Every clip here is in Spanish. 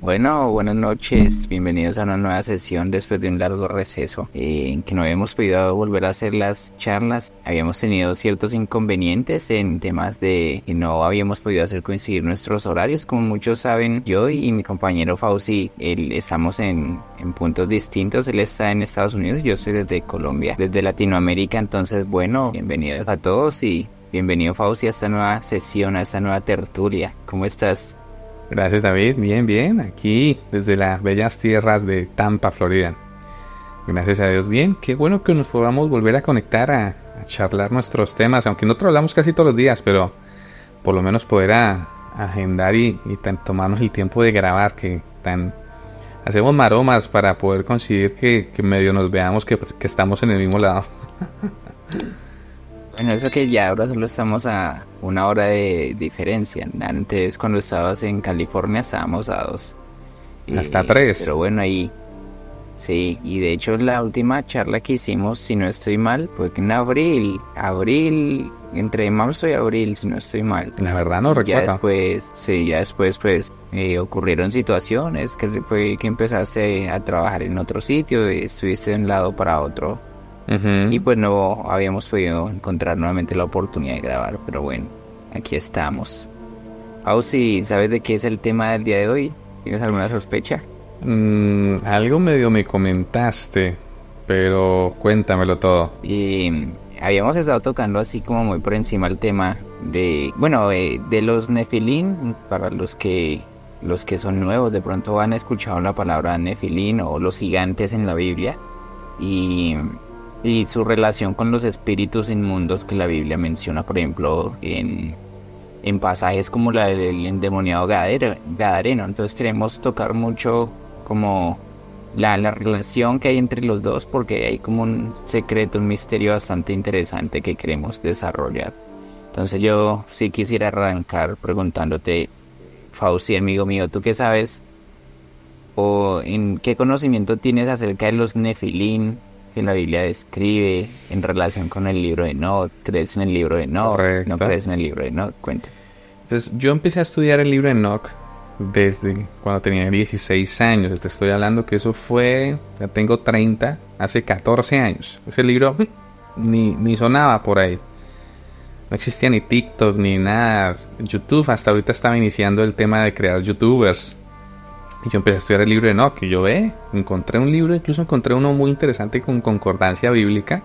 Bueno, buenas noches, bienvenidos a una nueva sesión después de un largo receso en que no habíamos podido volver a hacer las charlas. Habíamos tenido ciertos inconvenientes en temas de que no habíamos podido hacer coincidir nuestros horarios. Como muchos saben, yo y mi compañero Fauci estamos en puntos distintos. Él está en Estados Unidos y yo estoy desde Colombia, desde Latinoamérica. Entonces, bueno, bienvenidos a todos y bienvenido Fauci a esta nueva sesión, a esta nueva tertulia. ¿Cómo estás? Gracias, David. Bien, bien. Aquí desde las bellas tierras de Tampa, Florida. Gracias a Dios. Bien. Qué bueno que nos podamos volver a conectar a charlar nuestros temas. Aunque nosotros hablamos casi todos los días, pero por lo menos poder agendar y tomarnos el tiempo de grabar. Que tan hacemos maromas para poder conseguir que medio nos veamos que estamos en el mismo lado. Bueno, eso que ya ahora solo estamos a una hora de diferencia. Antes, cuando estabas en California, estábamos a dos. Hasta tres. Pero bueno, ahí sí. Y de hecho, la última charla que hicimos, si no estoy mal, fue en abril, entre marzo y abril, si no estoy mal. La verdad no Ya recuerdo. después, sí, ya después, pues, ocurrieron situaciones que fue que empezaste a trabajar en otro sitio, estuviste de un lado para otro. Y pues no habíamos podido encontrar nuevamente la oportunidad de grabar, pero bueno, aquí estamos. Ausi, ¿sabes de qué es el tema del día de hoy? ¿Tienes alguna sospecha? Algo medio me comentaste, pero cuéntamelo todo. Y habíamos estado tocando así como muy por encima el tema de, bueno, de los Nefilín, para los que son nuevos, de pronto han escuchado la palabra Nefilín o los gigantes en la Biblia. Y su relación con los espíritus inmundos que la Biblia menciona, por ejemplo, en pasajes como la del endemoniado Gadareno. Entonces queremos tocar mucho como la relación que hay entre los dos, porque hay como un secreto, un misterio bastante interesante que queremos desarrollar. Entonces yo sí quisiera arrancar preguntándote, Fauci, amigo mío, ¿tú qué sabes o en qué conocimiento tienes acerca de los Nefilín que la Biblia describe en relación con el libro de Enoch? ¿Crees en el libro de Enoch? Correcto. ¿No crees en el libro de Enoch? Cuenta. Pues yo empecé a estudiar el libro de Enoch desde cuando tenía 16 años. Te estoy hablando que eso fue, ya tengo 30, hace 14 años. Ese libro ni sonaba por ahí. No existía ni TikTok ni nada. YouTube hasta ahorita estaba iniciando el tema de crear YouTubers. Y yo empecé a estudiar el libro de Enoch. Y yo encontré un libro, incluso encontré uno muy interesante con concordancia bíblica.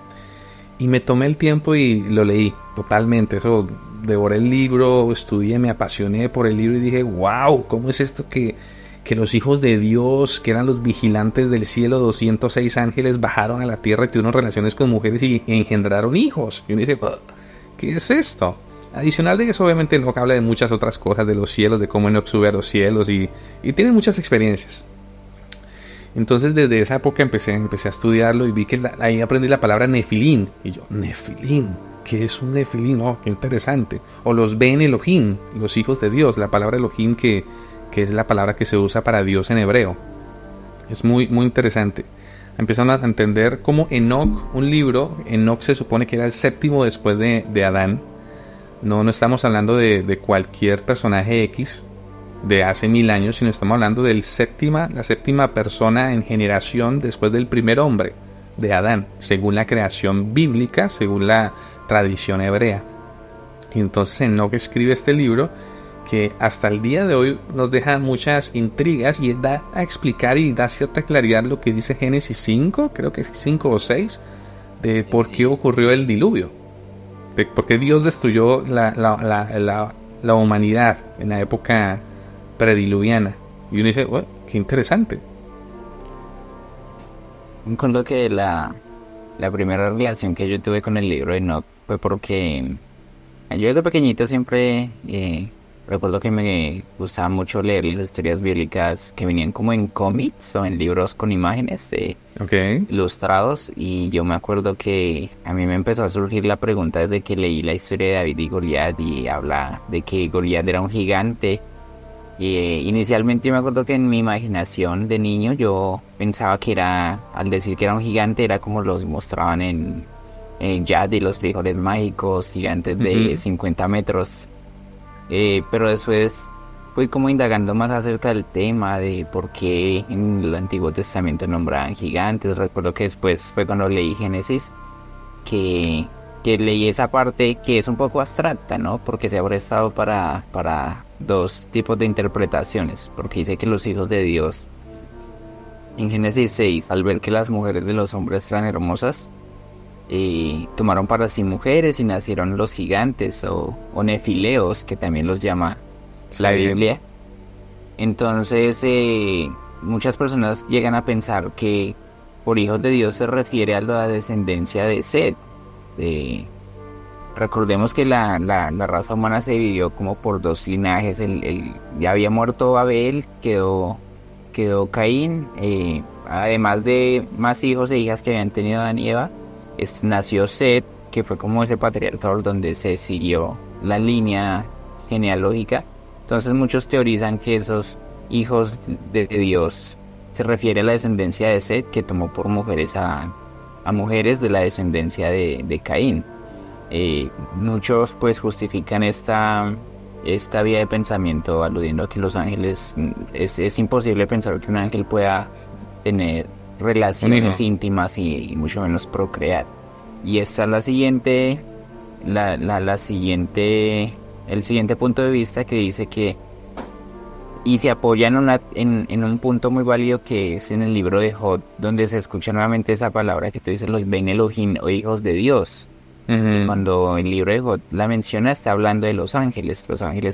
Y me tomé el tiempo y lo leí totalmente. Eso, devoré el libro, estudié, me apasioné por el libro y dije, wow, ¿cómo es esto que los hijos de Dios, que eran los vigilantes del cielo, 206 ángeles, bajaron a la tierra y tuvieron relaciones con mujeres y engendraron hijos? Y uno dice, ¿qué es esto? Adicional de eso, obviamente, Enoch habla de muchas otras cosas, de los cielos, de cómo Enoch sube a los cielos y tiene muchas experiencias. Entonces desde esa época empecé a estudiarlo y vi que ahí aprendí la palabra Nefilín. Y yo, Nefilín, ¿qué es un Nefilín? Oh, qué interesante. O los Ben Elohim, los hijos de Dios, la palabra Elohim que es la palabra que se usa para Dios en hebreo. Es muy, muy interesante. Empezaron a entender cómo Enoch, un libro, Enoch se supone que era el séptimo después de Adán. No estamos hablando de cualquier personaje X de hace 1000 años, sino estamos hablando de la séptima persona en generación después del primer hombre, de Adán, según la creación bíblica, según la tradición hebrea. Y entonces Enoch escribe este libro que hasta el día de hoy nos deja muchas intrigas y da a explicar y da cierta claridad lo que dice Génesis 5, creo que es 5 o 6, de por qué ocurrió el diluvio, de por qué Dios destruyó la humanidad en la época prediluviana. Y uno dice, bueno, qué interesante. Con lo que la primera relación que yo tuve con el libro de Enoch fue porque yo desde pequeñito siempre recuerdo que me gustaba mucho leer las historias bíblicas que venían como en cómics o en libros con imágenes ilustrados, y yo me acuerdo que a mí me empezó a surgir la pregunta desde que leí la historia de David y Goliat, y habla de que Goliat era un gigante. Inicialmente yo me acuerdo que en mi imaginación de niño yo pensaba que al decir que era un gigante, era como los mostraban en Jad y los frijoles mágicos, gigantes de 50 metros. Pero después fui como indagando más acerca del tema de por qué en el Antiguo Testamento nombraban gigantes. Recuerdo que después fue cuando leí Génesis que, que leí esa parte que es un poco abstracta, ¿no? Porque se ha prestado para dos tipos de interpretaciones. Porque dice que los hijos de Dios en Génesis 6, al ver que las mujeres de los hombres eran hermosas, tomaron para sí mujeres y nacieron los gigantes o nefileos, que también los llama la Sí. Biblia. Entonces, muchas personas llegan a pensar que por hijos de Dios se refiere a la descendencia de Set. De- Recordemos que la raza humana se dividió como por dos linajes. Ya había muerto Abel, quedó Caín. Además de más hijos e hijas que habían tenido Adán y Eva, nació Set, que fue como ese patriarcado donde se siguió la línea genealógica. Entonces muchos teorizan que esos hijos de Dios se refiere a la descendencia de Set, que tomó por mujeres a mujeres de la descendencia de Caín. Muchos pues justifican esta vía de pensamiento aludiendo a que los ángeles, es imposible pensar que un ángel pueda tener Un relaciones hijo. íntimas y mucho menos procrear. Y esta es la siguiente, el siguiente punto de vista que dice que, y se apoya en un punto muy válido que es en el libro de Job, donde se escucha nuevamente esa palabra que tú dices, los Ben Elohim o hijos de Dios. Y Ujú. cuando el libro de Job la menciona, está hablando de los ángeles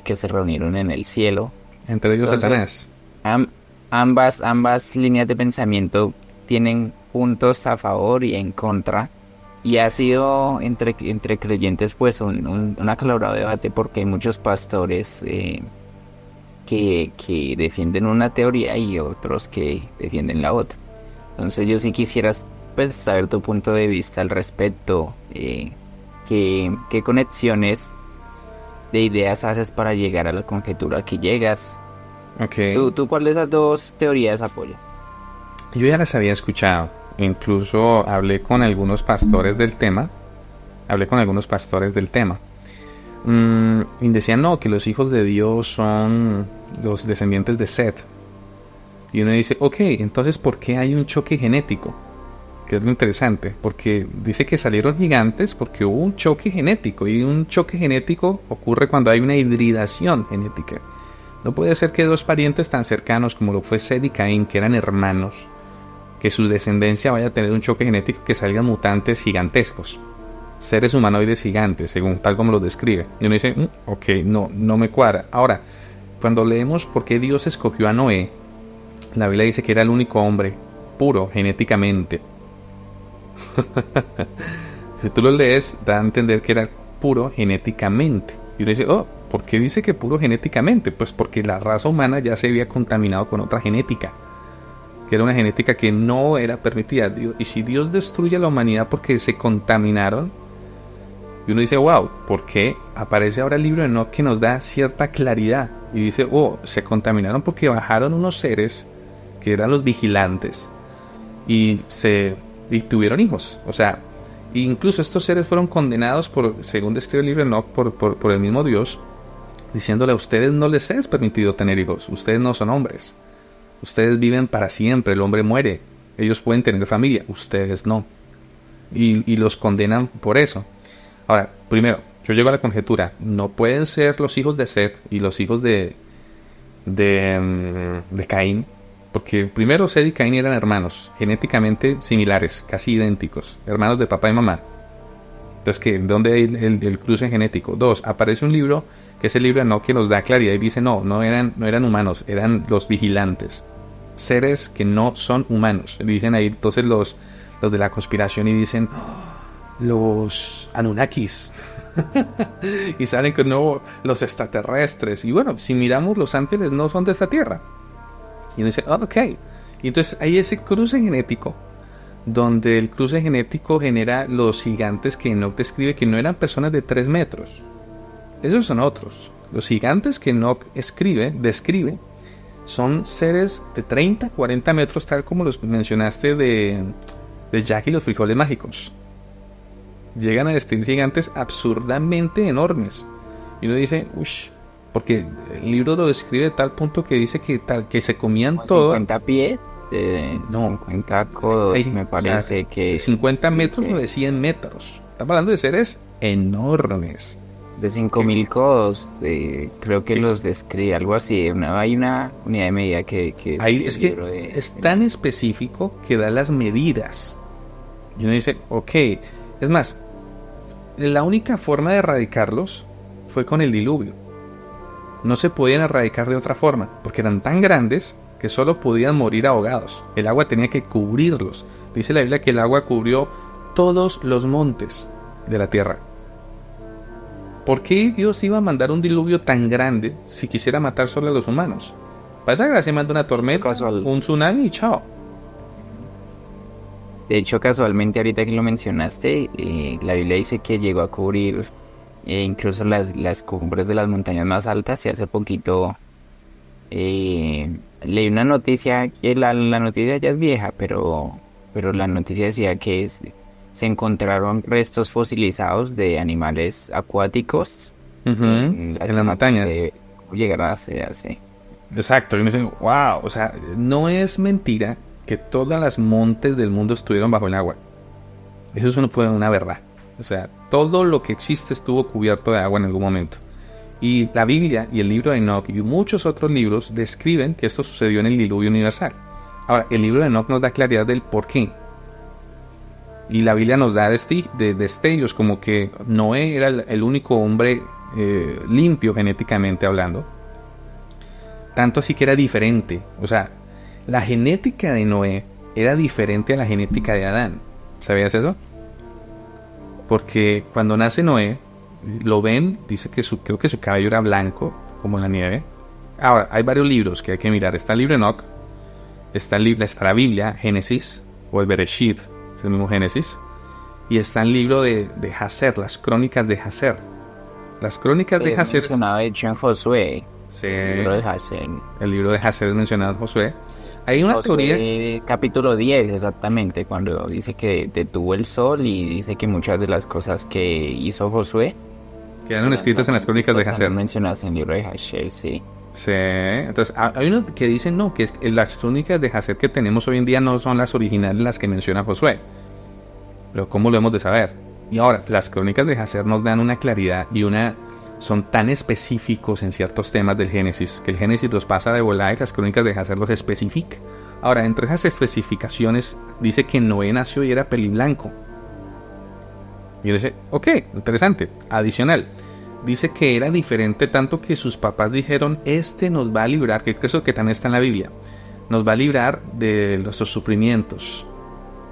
que se reunieron en el cielo. Entre ellos Entonces, Satanás. am- ambas líneas de pensamiento tienen puntos a favor y en contra. Y ha sido entre creyentes pues un acalorado debate porque hay muchos pastores que defienden una teoría y otros que defienden la otra. Entonces yo sí quisiera pues, saber tu punto de vista al respecto. ¿Qué conexiones de ideas haces para llegar a la conjetura que llegas? Ok. ¿Tú cuál de esas dos teorías apoyas? Yo ya las había escuchado. Incluso hablé con algunos pastores del tema. Hablé con algunos pastores del tema. Y decían, no, que los hijos de Dios son los descendientes de Set. Y uno dice, ok, entonces ¿por qué hay un choque genético? Que es lo interesante, porque dice que salieron gigantes porque hubo un choque genético. Y un choque genético ocurre cuando hay una hibridación genética. No puede ser que dos parientes tan cercanos como lo fue Set y Caín, que eran hermanos, que su descendencia vaya a tener un choque genético, que salgan mutantes gigantescos, seres humanoides gigantes, según tal como lo describe. Y uno dice, ok, no me cuadra. Ahora, cuando leemos por qué Dios escogió a Noé, la Biblia dice que era el único hombre puro genéticamente. Si tú lo lees, da a entender que era puro genéticamente. Y uno dice, oh, ¿por qué dice que puro genéticamente? Pues porque la raza humana ya se había contaminado con otra genética, que era una genética que no era permitida. Y si Dios destruye a la humanidad porque se contaminaron, y uno dice, wow, ¿por qué aparece ahora el libro de Enoch que nos da cierta claridad? Y dice, oh, se contaminaron porque bajaron unos seres que eran los vigilantes y tuvieron hijos. O sea, incluso estos seres fueron condenados según describe el libro de Enoch, por el mismo Dios, diciéndole a ustedes no les es permitido tener hijos, ustedes no son hombres, ustedes viven para siempre, el hombre muere, ellos pueden tener familia, ustedes no. Y los condenan por eso. Ahora, primero, yo llego a la conjetura, no pueden ser los hijos de Set y los hijos de Caín, porque primero Set y Caín eran hermanos, genéticamente similares, casi idénticos, hermanos de papá y mamá. Entonces, ¿qué? ¿Dónde hay el cruce genético? Dos, aparece un libro, que es el libro de Enoch, que nos da claridad y dice, no eran humanos, eran los vigilantes, seres que no son humanos. Dicen ahí entonces los de la conspiración y dicen, los Anunnakis. Y salen que no, los extraterrestres. Y bueno, si miramos, los ángeles no son de esta tierra. Y uno dice, ok. Y entonces hay ese cruce genético, donde el cruce genético genera los gigantes que Enoch describe, que no eran personas de 3 metros. Esos son otros. Los gigantes que Enoch describe, son seres de 30, 40 metros, tal como los mencionaste de Jack y los frijoles mágicos. Llegan a describir gigantes absurdamente enormes. Y uno dice, uff, porque el libro lo describe de tal punto que dice que se comían Como todo. 50 pies, No. 50 codos, Hay, me o parece sea, que... de 50 metros dice, o de 100 metros. Estamos hablando de seres enormes. de 5000 codos, creo que ¿Qué? los describe, algo así. Hay una unidad de medida que Ahí el es que libro es tan específico que da las medidas. Y uno dice, ok. Es más, la única forma de erradicarlos fue con el diluvio. No se podían erradicar de otra forma, porque eran tan grandes que solo podían morir ahogados. El agua tenía que cubrirlos. Dice la Biblia que el agua cubrió todos los montes de la tierra. ¿Por qué Dios iba a mandar un diluvio tan grande si quisiera matar solo a los humanos? Para esa gracia manda una tormenta, Casual. un tsunami y chao. De hecho, casualmente, ahorita que lo mencionaste, la Biblia dice que llegó a cubrir incluso las cumbres de las montañas más altas. Y hace poquito leí una noticia, que la noticia ya es vieja, pero la noticia decía que se encontraron restos fosilizados de animales acuáticos en En las montañas. de llegar a hace. Exacto, y me dicen, wow, o sea, no es mentira que todas las montes del mundo estuvieron bajo el agua. Eso no fue una verdad. O sea, todo lo que existe estuvo cubierto de agua en algún momento. Y la Biblia y el libro de Enoch y muchos otros libros describen que esto sucedió en el diluvio universal. Ahora, el libro de Enoch nos da claridad del por qué. Y la Biblia nos da destellos como que Noé era el único hombre limpio genéticamente hablando. Tanto así que era diferente. O sea, la genética de Noé era diferente a la genética de Adán. ¿Sabías eso? Porque cuando nace Noé, lo ven, dice que creo que su cabello era blanco, como la nieve. Ahora, hay varios libros que hay que mirar. Está el libro de Enoch, está la Biblia, Génesis, o el Bereshit, es el mismo Génesis. Y está el libro de Jacer, las crónicas de Jacer. Las crónicas de Jacer. Mencionado, de hecho, en Josué. Sí, El libro de Jacer. el libro de Jacer es mencionado en Josué. Hay una teoría. Capítulo 10, exactamente, cuando dice que detuvo el sol y dice que muchas de las cosas que hizo Josué Quedaron escritas en las crónicas de Jacer. mencionadas en el libro de Jacer, sí. Sí, entonces hay unos que dicen no, que las crónicas de Jacer que tenemos hoy en día no son las originales las que menciona Josué. Pero ¿cómo lo hemos de saber? Y ahora, las crónicas de Jacer nos dan una claridad y son tan específicos en ciertos temas del Génesis, que el Génesis los pasa de volada y las crónicas de Jacer los especifica. Ahora, entre esas especificaciones dice que Noé nació y era peliblanco. Y uno dice, ok, interesante. Adicional, dice que era diferente tanto que sus papás dijeron, este nos va a librar, que eso que también está en la Biblia, nos va a librar de nuestros sufrimientos.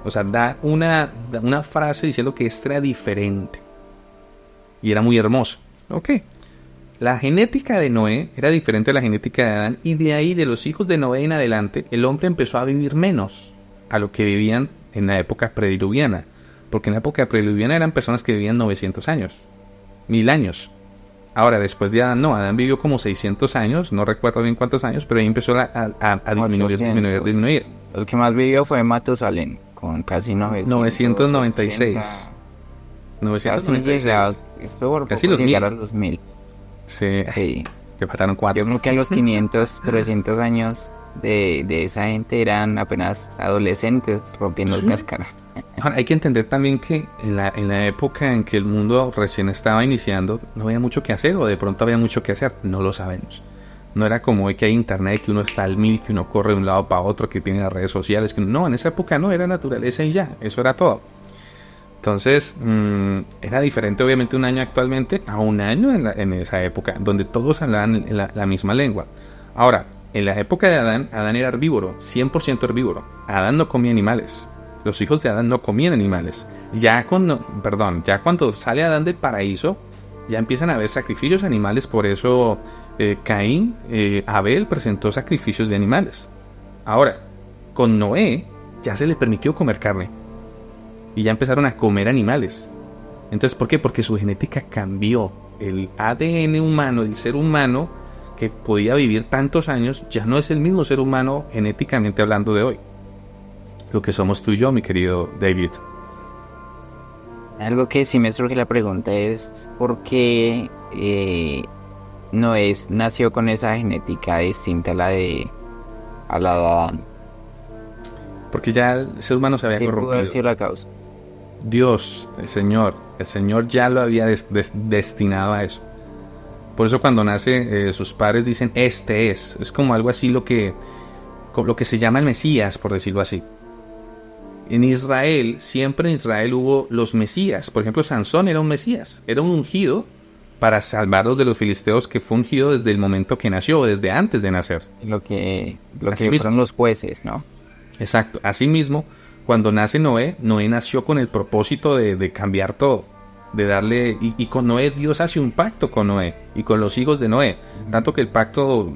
O sea, da una frase diciendo que este era diferente. Y era muy hermoso. Ok. La genética de Noé era diferente a la genética de Adán. Y de ahí, de los hijos de Noé en adelante, el hombre empezó a vivir menos a lo que vivían en la época prediluviana. Porque en la época prediluviana eran personas que vivían 900 años. 1000 años. Ahora, después de Adán, no. Adán vivió como 600 años. No recuerdo bien cuántos años. Pero ahí empezó a disminuir. El que más vivió fue Matusalén, con casi 996. 996. Casi los 1000. Llegar a los 1000. Sí. Sí. Que faltaron 4. Yo creo que a los 500, 300 años de esa gente eran apenas adolescentes rompiendo el cáscara. Ahora, hay que entender también que en la época en que el mundo recién estaba iniciando, no había mucho que hacer, o de pronto había mucho que hacer, no lo sabemos. No era como hoy que hay internet, que uno está al mil, que uno corre de un lado para otro, que tiene las redes sociales. No, en esa época no, era naturaleza y ya, eso era todo. Entonces, era diferente obviamente un año actualmente a un año en esa época, donde todos hablaban la misma lengua. Ahora, en la época de Adán, Adán era herbívoro, 100% herbívoro. Adán no comía animales. Los hijos de Adán no comían animales. Ya cuando sale Adán del paraíso, ya empiezan a haber sacrificios animales. Por eso Abel presentó sacrificios de animales. Ahora, con Noé ya se le permitió comer carne. Y ya empezaron a comer animales. Entonces, ¿por qué? Porque su genética cambió. El ADN humano, el ser humano que podía vivir tantos años, ya no es el mismo ser humano genéticamente hablando de hoy. Lo que somos tú y yo, mi querido David. Algo que sí me surge la pregunta es ¿por qué nació con esa genética distinta a la de Adán. Porque ya el ser humano se había ¿Qué pudo haber corrompido. sido la causa? Dios, el Señor ya lo había destinado a eso. Por eso cuando nace, sus padres dicen, este es como algo así lo que se llama el Mesías, por decirlo así. En Israel, siempre en Israel hubo los Mesías. Por ejemplo, Sansón era un Mesías, era un ungido para salvarlos de los filisteos, que fue ungido desde el momento que nació, desde antes de nacer. Lo que Así mismo. fueron los jueces, ¿no? Exacto. Asimismo, cuando nace Noé nació con el propósito de cambiar todo, de darle, y con Noé Dios hace un pacto con Noé y con los hijos de Noé, tanto que el pacto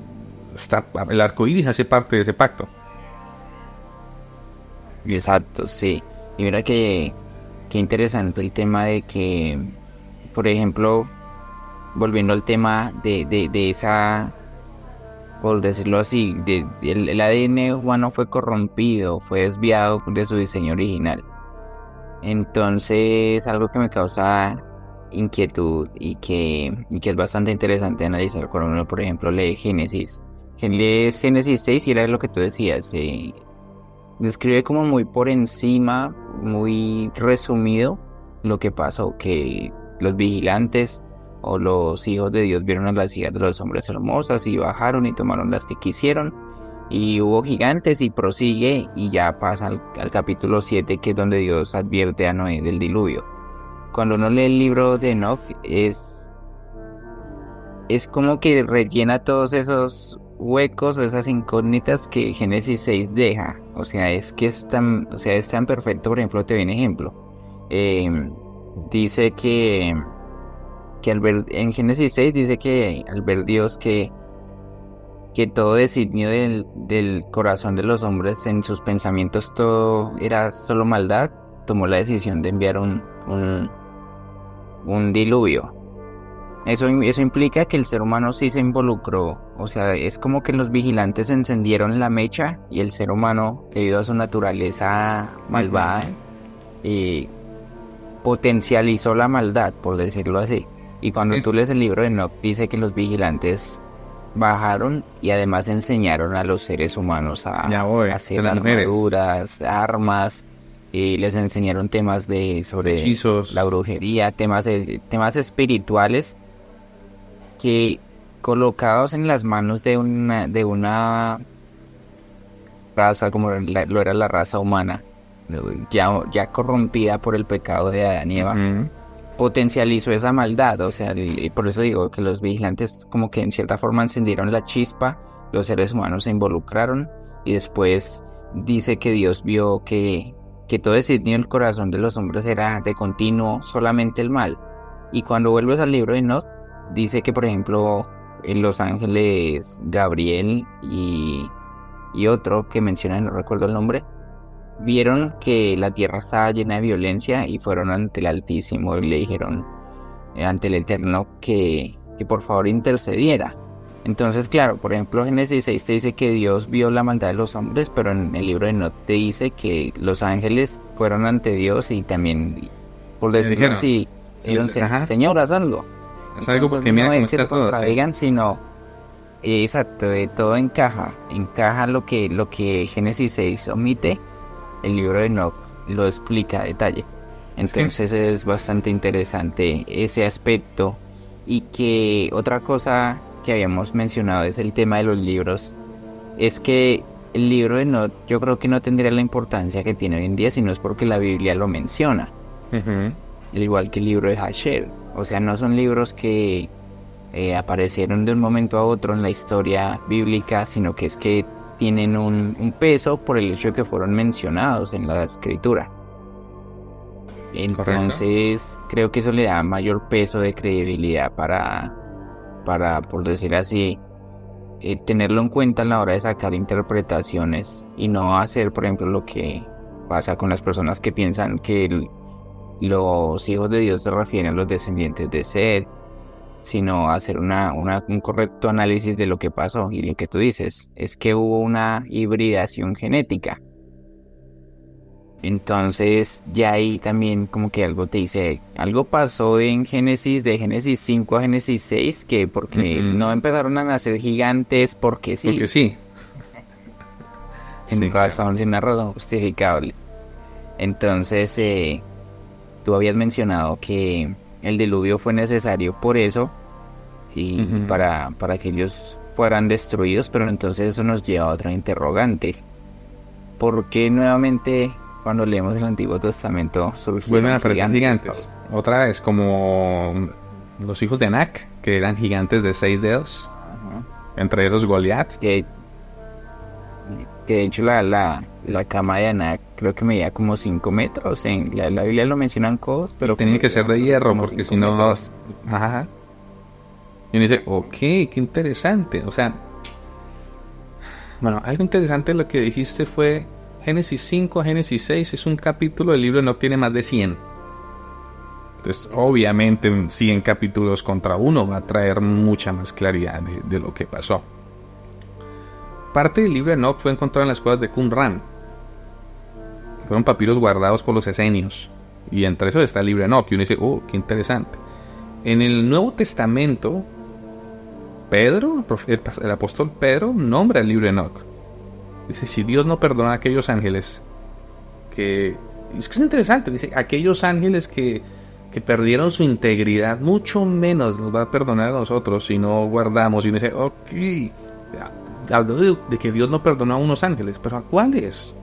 el arco iris hace parte de ese pacto. Exacto, sí. Y mira que interesante el tema de que, por ejemplo, volviendo al tema de esa, por decirlo así, el ADN humano fue corrompido, fue desviado de su diseño original. Entonces, algo que me causa inquietud y que es bastante interesante analizar cuando uno, por ejemplo, lee Génesis. Lees Génesis 6 y era lo que tú decías, describe como muy por encima, muy resumido lo que pasó, que los vigilantes o los hijos de Dios vieron a las hijas de los hombres hermosas y bajaron y tomaron las que quisieron. Y hubo gigantes y prosigue y ya pasa al capítulo 7, que es donde Dios advierte a Noé del diluvio. Cuando uno lee el libro de Enoch es como que rellena todos esos huecos o esas incógnitas que Génesis 6 deja. O sea, es tan perfecto. Por ejemplo, te doy un ejemplo. Dice que en Génesis 6 dice que al ver Dios que todo designio del corazón de los hombres, en sus pensamientos todo era solo maldad, tomó la decisión de enviar un diluvio. Eso implica que el ser humano sí se involucró. O sea, es como que los vigilantes encendieron la mecha y el ser humano, debido a su naturaleza malvada, potencializó la maldad, por decirlo así. Y cuando tú lees el libro de Enoch, dice que los vigilantes bajaron y además enseñaron a los seres humanos a hacer armaduras, armas, y les enseñaron temas sobre hechizos, la brujería, temas espirituales que, colocados en las manos de una raza como lo era la raza humana, ya corrompida por el pecado de Adán y Eva, potencializó esa maldad. O sea, y por eso digo que los vigilantes como que en cierta forma encendieron la chispa, los seres humanos se involucraron y después dice que Dios vio que todo designio del corazón de los hombres era de continuo solamente el mal. Y cuando vuelves al libro de Enoch, dice que, por ejemplo, en los ángeles Gabriel y otro que menciona, no recuerdo el nombre, vieron que la tierra estaba llena de violencia y fueron ante el Altísimo y le dijeron, ante el Eterno, que por favor intercediera. Entonces, claro, por ejemplo, Génesis 6 te dice que Dios vio la maldad de los hombres, pero en el libro de Enoch te dice que los ángeles fueron ante Dios y también, por decirlo así, dijeron, Señor, haz algo. Es algo porque mira cómo está todo. Sino, exacto, todo encaja lo que Génesis 6 omite. El libro de Enoch lo explica a detalle. Entonces es bastante interesante ese aspecto. Y que otra cosa que habíamos mencionado es el tema de los libros. Es que el libro de Enoch yo creo que no tendría la importancia que tiene hoy en día si no es porque la Biblia lo menciona. Al igual que el libro de Jasher. O sea, no son libros que aparecieron de un momento a otro en la historia bíblica, sino que es que tienen un peso por el hecho de que fueron mencionados en la escritura. Entonces, creo que eso le da mayor peso de credibilidad para por decir así, tenerlo en cuenta a la hora de sacar interpretaciones y no hacer, por ejemplo, lo que pasa con las personas que piensan que los hijos de Dios se refieren a los descendientes de Seth, sino hacer un correcto análisis de lo que pasó. Y lo que tú dices es que hubo una hibridación genética. Entonces ya ahí también como que algo te dice, algo pasó en Génesis, de Génesis 5 a Génesis 6, que porque no empezaron a nacer gigantes porque sí. Porque sí. En razón, sin una razón justificable. Entonces, tú habías mencionado que el diluvio fue necesario por eso y para que ellos fueran destruidos, pero entonces eso nos lleva a otra interrogante. ¿Por qué nuevamente cuando leemos el Antiguo Testamento surgieron vuelven a aparecer gigantes? Otra vez, como los hijos de Anak, que eran gigantes de 6 dedos, entre ellos Goliat. Que de hecho la cama de Anak creo que medía como 5 metros. En la Biblia lo mencionan codos, pero tenía que ser de hierro, porque si no... Ajá. Y uno dice, ok, qué interesante. O sea, bueno, algo interesante lo que dijiste fue Génesis 5 a Génesis 6 es un capítulo, el libro no tiene más de 100. Entonces, obviamente, 100 capítulos contra uno va a traer mucha más claridad de lo que pasó. Parte del libro de Enoch fue encontrado en las cuevas de Qumran. Fueron papiros guardados por los esenios. Y entre eso está el libro de Enoch. Y uno dice, oh, qué interesante. En el Nuevo Testamento, Pedro, el apóstol Pedro, nombra el libro de Enoch. Dice, si Dios no perdona a aquellos ángeles que... Es que es interesante, dice, aquellos ángeles que perdieron su integridad, mucho menos nos va a perdonar a nosotros si no guardamos. Y uno dice, ok... Habló de que Dios no perdonó a unos ángeles, pero ¿a cuáles?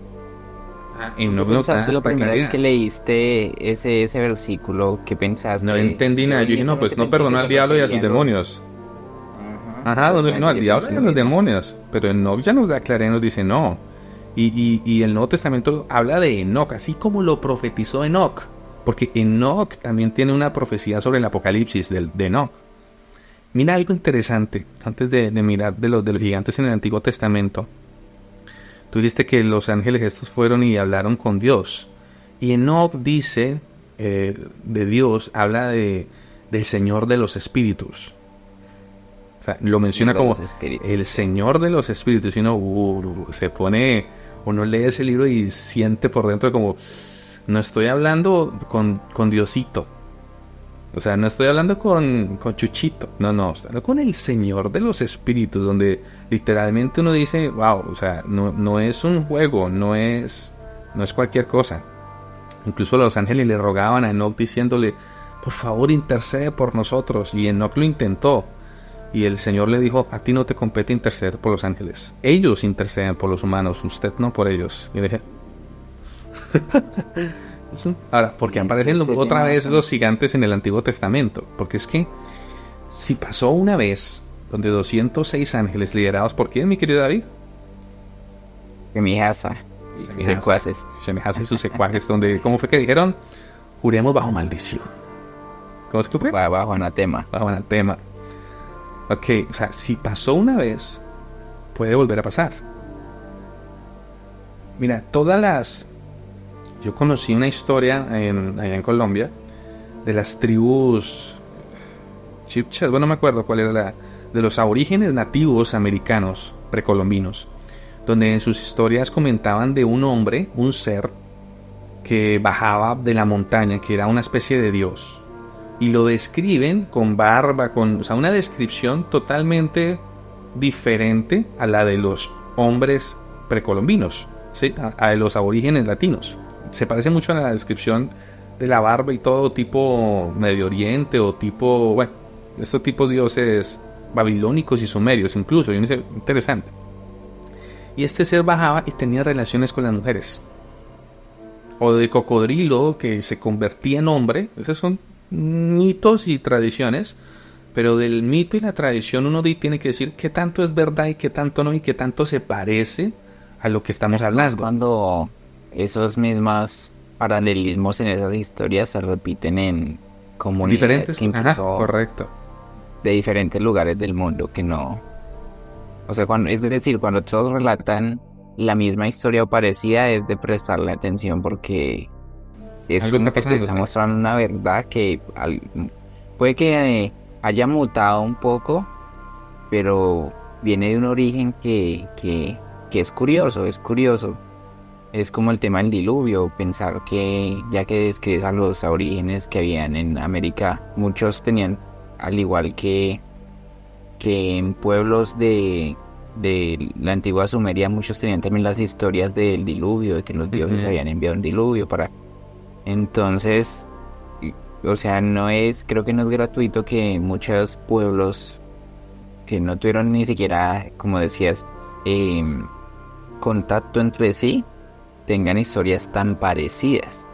¿Qué pensaste la primera vez que leíste ese versículo? ¿Qué pensaste? No entendí nada. Yo dije, no, pues no perdonó al diablo y a sus demonios. Ajá, no, al diablo y a los demonios. Pero Enoch ya nos da claridad y nos dice no. Y el Nuevo Testamento habla de Enoch, así como lo profetizó Enoch. Porque Enoch también tiene una profecía sobre el apocalipsis de Enoch. Mira algo interesante, antes de mirar de los gigantes en el Antiguo Testamento. Tú dijiste que los ángeles estos fueron y hablaron con Dios. Y Enoch dice, de Dios, habla del Señor de los Espíritus. O sea, lo menciona como el Señor de los Espíritus. Y uno se pone, uno lee ese libro y siente por dentro como, no estoy hablando con Diosito. O sea, no estoy hablando con Chuchito. No, estoy hablando con el Señor de los Espíritus, donde literalmente uno dice, wow, o sea, no es un juego, no es cualquier cosa. Incluso los ángeles le rogaban a Enoch diciéndole, por favor intercede por nosotros. Y Enoch lo intentó. Y el Señor le dijo, a ti no te compete interceder por los ángeles. Ellos interceden por los humanos, usted no por ellos. Y dije... Ahora, porque aparecen otra vez los gigantes en el Antiguo Testamento. Porque es que si pasó una vez donde 206 ángeles liderados por quién, mi querido David, Semijasa y sus secuaces. Semijasa y sus secuaces, donde, ¿cómo fue que dijeron? Juremos bajo maldición. ¿Cómo es que fue? Bajo anatema. Bajo anatema. Ok, o sea, si pasó una vez, puede volver a pasar. Mira, yo conocí una historia allá en Colombia de las tribus Chipchas, bueno, no me acuerdo cuál era de los aborígenes nativos americanos precolombinos, donde en sus historias comentaban de un hombre, un ser que bajaba de la montaña, que era una especie de dios, y lo describen con barba, o sea, una descripción totalmente diferente a la de los hombres precolombinos, ¿sí? A los aborígenes latinos. Se parece mucho a la descripción de la barba y todo, tipo Medio Oriente o tipo, bueno, estos tipos dioses babilónicos y sumerios incluso. Y interesante. Y este ser bajaba y tenía relaciones con las mujeres. O de cocodrilo que se convertía en hombre. Esos son mitos y tradiciones. Pero del mito y la tradición uno tiene que decir qué tanto es verdad y qué tanto no, y qué tanto se parece a lo que estamos hablando. Cuando esos mismos paralelismos en esas historias se repiten en comunidades diferentes, correcto, de diferentes lugares del mundo que no, o sea, es decir, cuando todos relatan la misma historia o parecida, es de prestarle atención porque es algo como que te está mostrando una verdad que puede que haya mutado un poco, pero viene de un origen que es curioso. es como el tema del diluvio, pensar que ya que describes a los aborígenes que habían en América, muchos tenían, al igual que en pueblos de la antigua Sumeria, muchos tenían también las historias del diluvio, de que los dioses Ujú. habían enviado un diluvio para... Entonces, o sea, creo que no es gratuito que muchos pueblos que no tuvieron ni siquiera, como decías, contacto entre sí, tengan historias tan parecidas.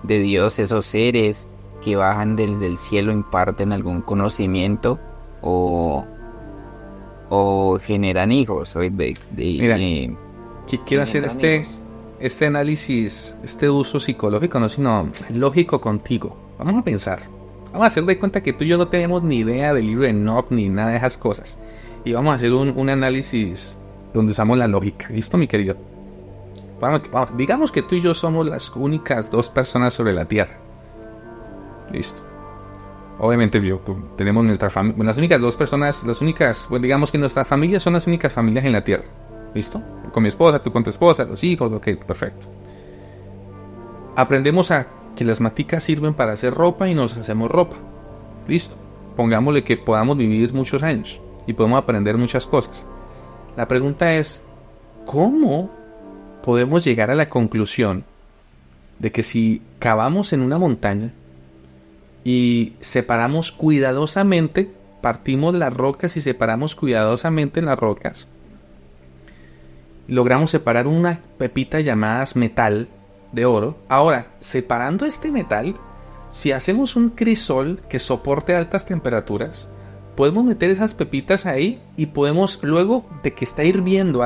De Dios, esos seres que bajan desde el cielo imparten algún conocimiento o, o generan hijos, Mira, quiero hacer generan hijos. este análisis, este uso psicológico, no sino lógico contigo. Vamos a pensar. Vamos a hacer de cuenta que tú y yo no tenemos ni idea del libro de Enoch ni nada de esas cosas. Y vamos a hacer un análisis donde usamos la lógica. ¿Listo, mi querido? Digamos que tú y yo somos las únicas dos personas sobre la Tierra. Listo. Obviamente tenemos nuestra familia, las únicas dos personas, pues digamos que nuestras familias son las únicas familias en la Tierra. ¿Listo? Con mi esposa, tú con tu esposa, los hijos, ok, perfecto. Aprendemos a que las maticas sirven para hacer ropa y nos hacemos ropa. Listo. Pongámosle que podamos vivir muchos años y podemos aprender muchas cosas. La pregunta es, ¿cómo podemos llegar a la conclusión de que si cavamos en una montaña y separamos cuidadosamente, partimos las rocas y separamos cuidadosamente las rocas, logramos separar una pepita llamada metal de oro? Ahora, separando este metal, si hacemos un crisol que soporte altas temperaturas, podemos meter esas pepitas ahí y podemos, luego de que está hirviendo,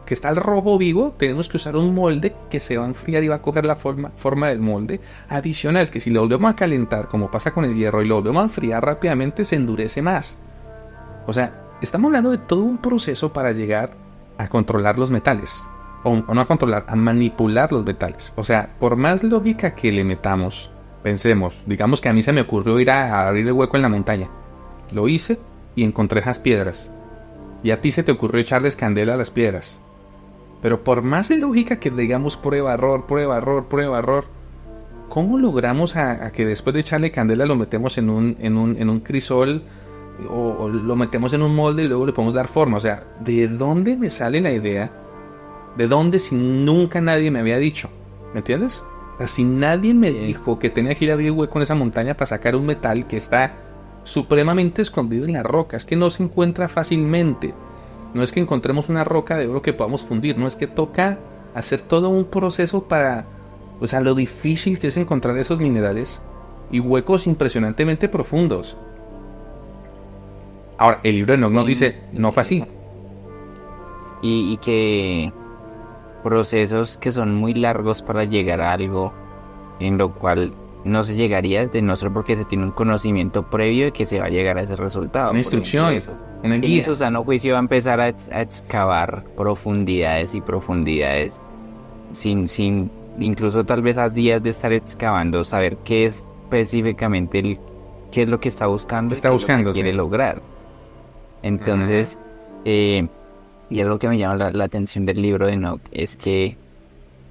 que está al rojo vivo, tenemos que usar un molde que se va a enfriar y va a coger la forma del molde. Adicional, que si lo volvemos a calentar, como pasa con el hierro, y lo volvemos a enfriar rápidamente, se endurece más. O sea, estamos hablando de todo un proceso para llegar a controlar los metales. O no a controlar, a manipular los metales. O sea, por más lógica que le metamos, pensemos, digamos que a mí se me ocurrió ir a abrir el hueco en la montaña. Lo hice y encontré esas piedras. Y a ti se te ocurrió echarles candela a las piedras. Pero por más de lógica que digamos prueba, error, prueba, error, prueba, error, ¿cómo logramos a que después de echarle candela lo metemos en un crisol o lo metemos en un molde y luego le podemos dar forma? O sea, ¿de dónde me sale la idea? ¿De dónde si nunca nadie me había dicho? ¿Me entiendes? O sea, si nadie me dijo que tenía que ir a abrir hueco en esa montaña para sacar un metal que está supremamente escondido en la roca, es que no se encuentra fácilmente. No es que encontremos una roca de oro que podamos fundir, no es que toca hacer todo un proceso para, o sea, lo difícil que es encontrar esos minerales y huecos impresionantemente profundos. Ahora, el libro de Enoch nos dice, no fue así. Y que procesos que son muy largos para llegar a algo en lo cual no se llegaría de no ser porque se tiene un conocimiento previo de que se va a llegar a ese resultado. Una instrucción, una guía. En su sano juicio va a empezar a excavar profundidades y profundidades sin incluso tal vez a días de estar excavando, saber qué es específicamente qué es lo que está buscando, Está qué es lo buscando, que quiere sí. lograr. Entonces, y algo que me llama la atención del libro de Enoch es que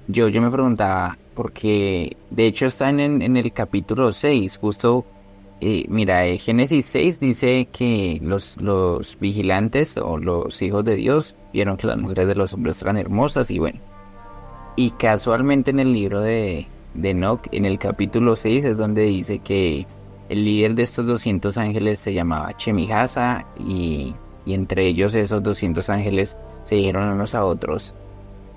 yo me preguntaba, porque de hecho está en el capítulo 6 justo, mira, Génesis 6 dice que los vigilantes o los hijos de Dios vieron que las mujeres de los hombres eran hermosas y bueno, y casualmente en el libro de Enoch, en el capítulo 6 es donde dice que el líder de estos 200 ángeles se llamaba Chemijasa y entre ellos esos 200 ángeles se dijeron unos a otros: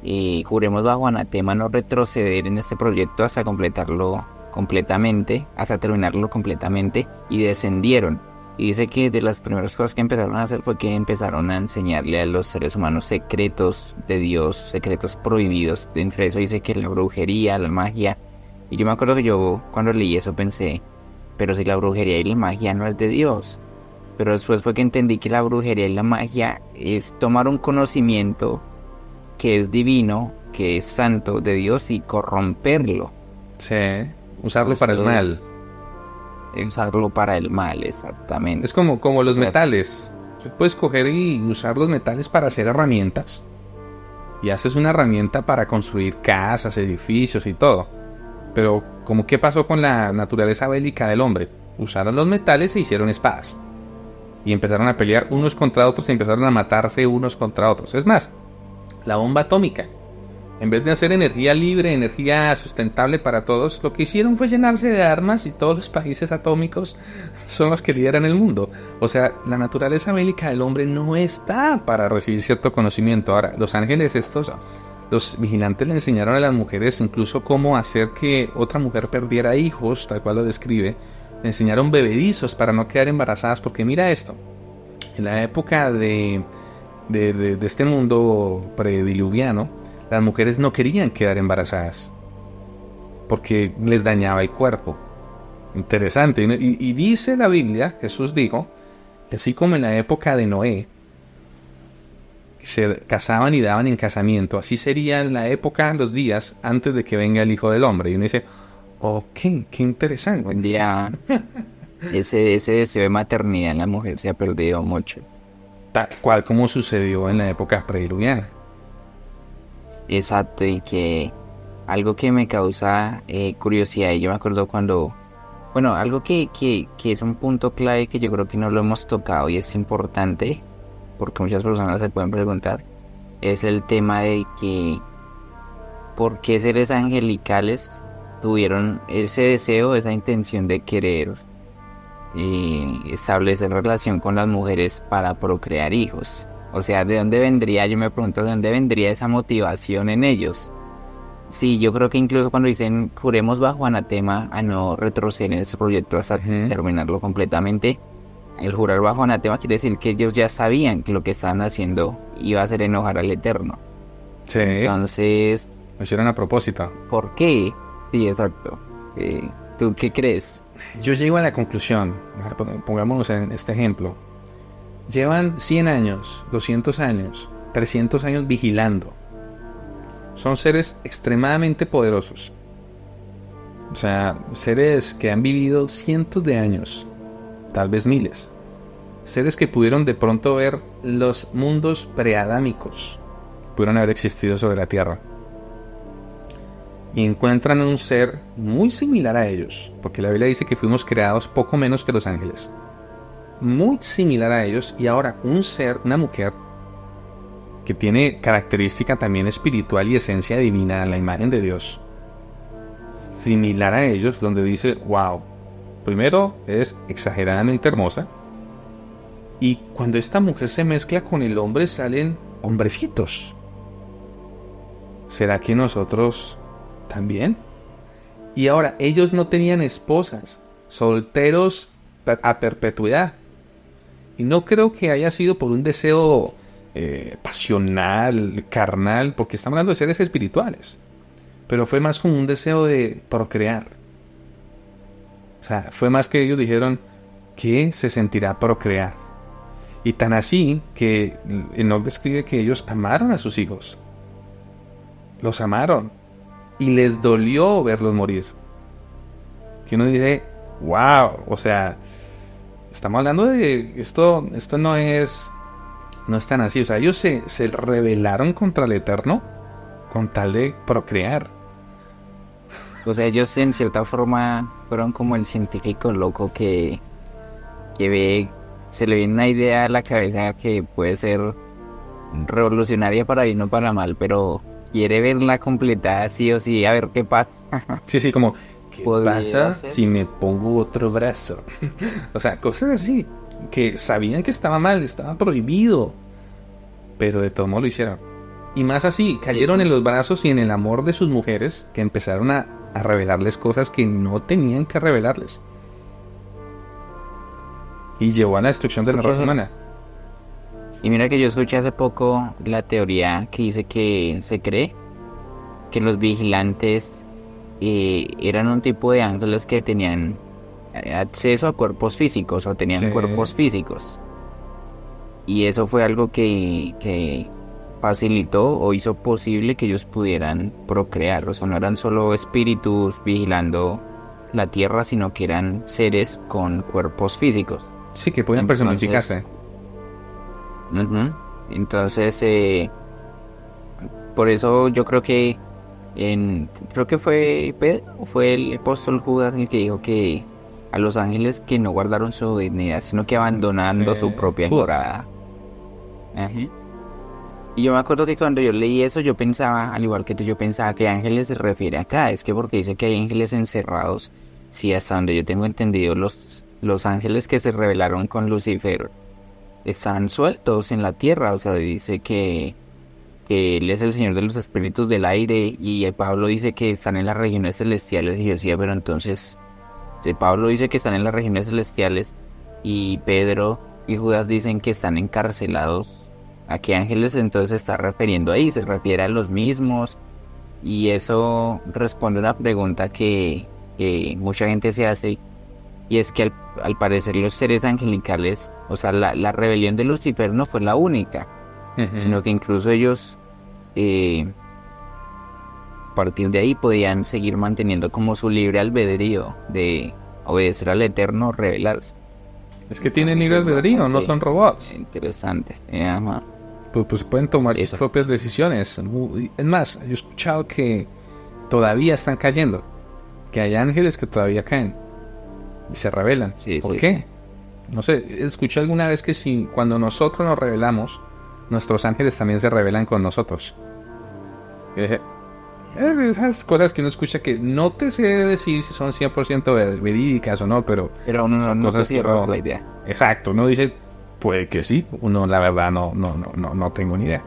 y juremos bajo anatema no retroceder en este proyecto hasta completarlo completamente, hasta terminarlo completamente, y descendieron. Y dice que de las primeras cosas que empezaron a hacer fue que empezaron a enseñarle a los seres humanos secretos de Dios, secretos prohibidos. Dentro de eso dice que la brujería, la magia. Y yo me acuerdo que yo cuando leí eso pensé, pero si la brujería y la magia no es de Dios. Pero después fue que entendí que la brujería y la magia es tomar un conocimiento que es divino, que es santo de Dios y corromperlo. Sí, usarlo para el mal. Usarlo para el mal, exactamente. Es como los metales. Puedes coger y usar los metales para hacer herramientas. y haces una herramienta para construir casas, edificios y todo. Pero, ¿cómo qué pasó con la naturaleza bélica del hombre? Usaron los metales e hicieron espadas. Y empezaron a pelear unos contra otros y empezaron a matarse unos contra otros. Es más, la bomba atómica, en vez de hacer energía libre, energía sustentable para todos, lo que hicieron fue llenarse de armas y todos los países atómicos son los que lideran el mundo. O sea, la naturaleza bélica del hombre no está para recibir cierto conocimiento. Ahora, los ángeles estos, los vigilantes le enseñaron a las mujeres incluso cómo hacer que otra mujer perdiera hijos, tal cual lo describe. Le enseñaron bebedizos para no quedar embarazadas, porque mira esto, en la época de este mundo prediluviano, las mujeres no querían quedar embarazadas porque les dañaba el cuerpo. Interesante. Y dice la Biblia, Jesús dijo, que así como en la época de Noé se casaban y daban en casamiento, así sería en la época, los días antes de que venga el Hijo del Hombre. Y uno dice, ok, qué interesante. Hoy en día ese deseo de maternidad en la mujer se ha perdido mucho. Tal cual como sucedió en la época prediluviana. Exacto, y que algo que me causa curiosidad, y yo me acuerdo cuando, bueno, algo que es un punto clave que yo creo que no lo hemos tocado y es importante, porque muchas personas se pueden preguntar, es el tema de que por qué seres angelicales tuvieron ese deseo, esa intención de querer establecer relación con las mujeres para procrear hijos. O sea, ¿de dónde vendría? Yo me pregunto, ¿de dónde vendría esa motivación en ellos? Sí, yo creo que incluso cuando dicen juremos bajo anatema a no retroceder en ese proyecto hasta terminarlo completamente, el jurar bajo anatema quiere decir que ellos ya sabían que lo que estaban haciendo iba a hacer enojar al Eterno. Sí. Entonces, lo hicieron a propósito. ¿por qué? Sí, exacto. ¿Tú qué crees? Yo llego a la conclusión, pongámonos en este ejemplo. Llevan 100 años, 200 años, 300 años vigilando. Son seres extremadamente poderosos. O sea, seres que han vivido cientos de años, tal vez miles. Seres que pudieron de pronto ver los mundos preadámicos, pudieron haber existido sobre la Tierra. Y encuentran un ser muy similar a ellos, porque la Biblia dice que fuimos creados poco menos que los ángeles. Muy similar a ellos, y ahora un ser, una mujer, que tiene característica también espiritual y esencia divina a la imagen de Dios, similar a ellos, donde dice, wow, primero es exageradamente hermosa, y cuando esta mujer se mezcla con el hombre salen hombrecitos. ¿Será que nosotros también? Y ahora, ellos no tenían esposas, solteros a perpetuidad. Y no creo que haya sido por un deseo pasional, carnal, porque estamos hablando de seres espirituales. Pero fue más como un deseo de procrear. O sea, fue más que ellos dijeron, ¿qué se sentirá procrear? Y tan así que Enoc describe que ellos amaron a sus hijos. Los amaron. Y les dolió verlos morir. Que uno dice, wow, o sea, estamos hablando de esto no es tan así. O sea, ellos se rebelaron contra el Eterno con tal de procrear. O sea, ellos en cierta forma fueron como el científico loco que se le viene una idea a la cabeza que puede ser revolucionaria para bien o para mal, pero quiere verla completada sí o sí, a ver qué pasa. Sí, como, ¿qué pasa si me pongo otro brazo? O sea, cosas así, que sabían que estaba mal, estaba prohibido, pero de todo modo lo hicieron. Y más así, cayeron en los brazos y en el amor de sus mujeres, que empezaron a revelarles cosas que no tenían que revelarles. Y llevó a la destrucción de la raza humana. Y mira que yo escuché hace poco la teoría que dice que se cree que los vigilantes eran un tipo de ángeles que tenían acceso a cuerpos físicos o tenían cuerpos físicos. Y eso fue algo que facilitó o hizo posible que ellos pudieran procrear. O sea, no eran solo espíritus vigilando la tierra, sino que eran seres con cuerpos físicos. Sí, que podían personificarse. Entonces, por eso yo creo que creo que fue Pedro, fue el apóstol Judas el que dijo que a los ángeles que no guardaron su dignidad, sino que abandonando su propia Judas. morada. Ajá. Y yo me acuerdo que cuando yo leí eso, yo pensaba, al igual que tú, yo pensaba que ángeles se refiere acá. Es que porque dice que hay ángeles encerrados, sí, hasta donde yo tengo entendido, los ángeles que se rebelaron con Lucifer están sueltos en la tierra. O sea, dice que él es el Señor de los espíritus del aire, y Pablo dice que están en las regiones celestiales. Y yo decía, pero entonces, si Pablo dice que están en las regiones celestiales y Pedro y Judas dicen que están encarcelados, ¿a qué ángeles entonces se está refiriendo ahí? ¿Se refiere a los mismos? Y eso responde a una pregunta que mucha gente se hace, y es que al parecer los seres angelicales, o sea, la rebelión de Lucifer no fue la única, sino que incluso ellos, a partir de ahí, podían seguir manteniendo como su libre albedrío de obedecer al Eterno, rebelarse. Es que tienen libre albedrío, no son robots. Interesante. Ajá. Pues pueden tomar sus propias decisiones. Es más, yo he escuchado que todavía están cayendo, que hay ángeles que todavía caen y se rebelan. Sí, ¿Por sí, qué? sí. No sé, escuché alguna vez que si cuando nosotros nos rebelamos, nuestros ángeles también se rebelan con nosotros. Y dije, esas cosas que uno escucha que no te sé decir si son 100% verídicas o no, pero uno no cosas se cierra que la idea. Exacto, uno dice, puede que sí, uno la verdad no tengo ni idea.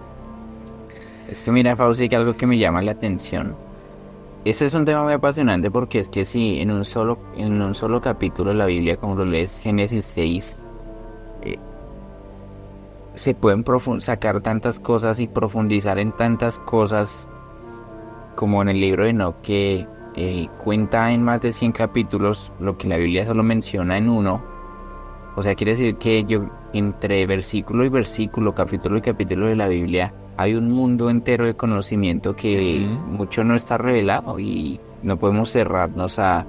Esto, mira, Fauci, que algo que me llama la atención. Ese es un tema muy apasionante, porque es que si en un solo capítulo de la Biblia, como lo lees, Génesis 6, se pueden sacar tantas cosas y profundizar en tantas cosas, como en el libro de Enoch, que cuenta en más de 100 capítulos lo que la Biblia solo menciona en uno. O sea, quiere decir que entre versículo y versículo, capítulo y capítulo de la Biblia, hay un mundo entero de conocimiento que mucho no está revelado, y no podemos cerrarnos a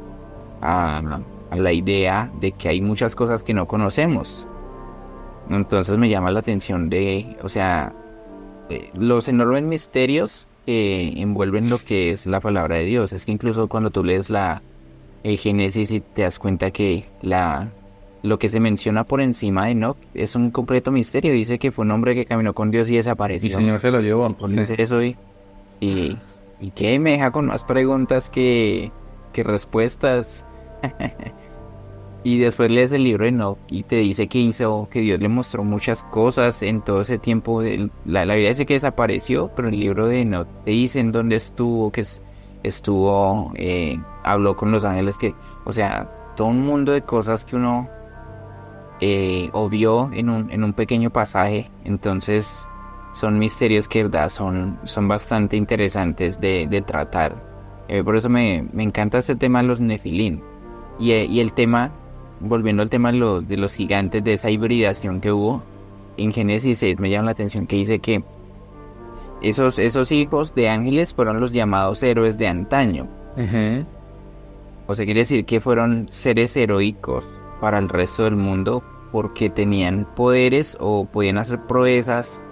la idea de que hay muchas cosas que no conocemos. Entonces me llama la atención o sea, los enormes misterios que envuelven lo que es la palabra de Dios. Es que incluso cuando tú lees el Génesis y te das cuenta que lo que se menciona por encima de Enoch es un completo misterio. Dice que fue un hombre que caminó con Dios y desapareció. Y el Señor se lo llevó. Dice eso y que me deja con más preguntas que respuestas. Y después lees el libro de Enoch y te dice que Dios le mostró muchas cosas en todo ese tiempo. La Biblia dice que desapareció, pero el libro de Enoch te dice en dónde estuvo, habló con los ángeles, o sea, todo un mundo de cosas que uno obvió en un pequeño pasaje. Entonces son misterios que, verdad, son bastante interesantes de tratar. Por eso me encanta este tema de los Nefilim. Y el tema, volviendo al tema de los gigantes, de esa hibridación que hubo en Génesis 6, me llama la atención que dice que esos hijos de ángeles fueron los llamados héroes de antaño. O sea, quiere decir que fueron seres heroicos para el resto del mundo, porque tenían poderes o podían hacer proezas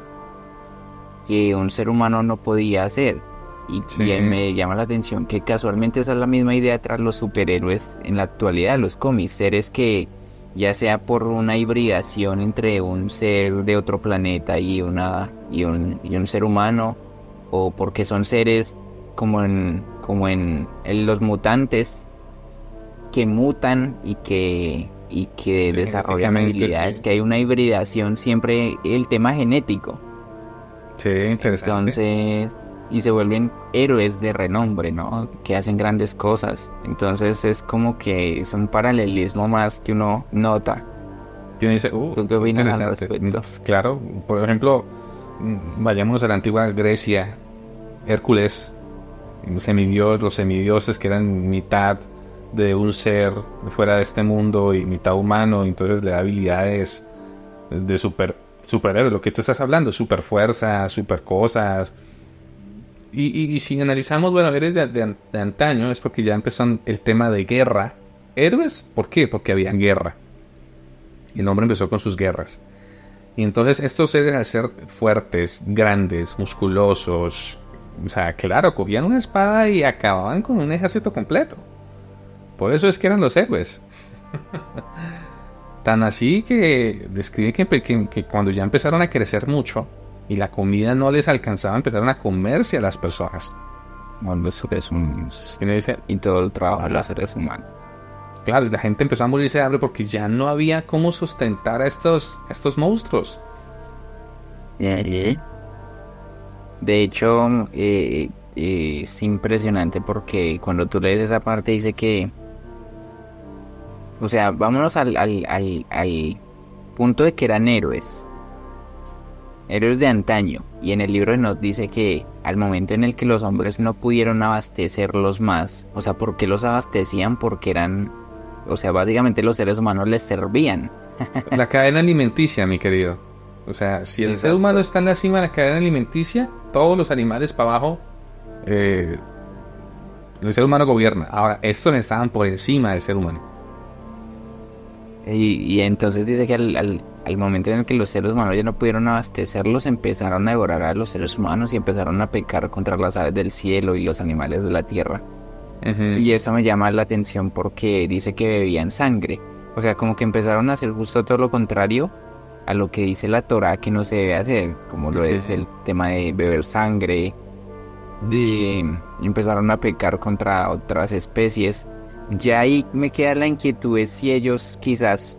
que un ser humano no podía hacer. Y me llama la atención que casualmente esa es la misma idea tras los superhéroes en la actualidad, los cómics, seres que, ya sea por una hibridación entre un ser de otro planeta y un ser humano, o porque son seres como en los mutantes, que mutan y que desarrollan habilidades, que hay una hibridación siempre, el tema genético. Sí, interesante. Entonces, y se vuelven héroes de renombre, ¿no? Que hacen grandes cosas. Entonces es como que es un paralelismo más que uno nota. Tiene dice, ¿Tú qué opinas al respecto? Claro, por ejemplo, vayamos a la antigua Grecia, Hércules, los semidioses que eran mitad de un ser fuera de este mundo y mitad humano, entonces le da habilidades de superhéroe, lo que tú estás hablando, super fuerza, super cosas. Y si analizamos, bueno, héroes de antaño, es porque ya empezó el tema de guerra. Héroes, ¿por qué? Porque había guerra. Y el hombre empezó con sus guerras. Y entonces estos seres, al ser fuertes, grandes, musculosos, O sea, claro, cogían una espada y acababan con un ejército completo. Por eso es que eran los héroes. Tan así que describe que cuando ya empezaron a crecer mucho y la comida no les alcanzaba, empezaron a comerse a las personas. Bueno, los seres humanos. Y uno dice, Y todo el trabajo de los seres humanos. claro, y la gente empezó a morirse de hambre porque ya no había cómo sustentar a estos monstruos. De hecho, es impresionante porque cuando tú lees esa parte dice que, o sea, vámonos al punto de que eran héroes de antaño. Y en el libro nos dice que al momento en el que los hombres no pudieron abastecerlos más, o sea, ¿por qué los abastecían? Porque eran, o sea, básicamente los seres humanos les servían. La cadena alimenticia, mi querido. O sea, si el ser humano está en la cima de la cadena alimenticia, todos los animales para abajo, el ser humano gobierna. Ahora, estos estaban por encima del ser humano. Y entonces dice que al momento en el que los seres humanos ya no pudieron abastecerlos, empezaron a devorar a los seres humanos y empezaron a pecar contra las aves del cielo y los animales de la tierra. Y eso me llama la atención porque dice que bebían sangre. O sea, como que empezaron a hacer justo todo lo contrario a lo que dice la Torá que no se debe hacer, como lo es el tema de beber sangre, empezaron a pecar contra otras especies. Ya ahí me queda la inquietud de si ellos quizás,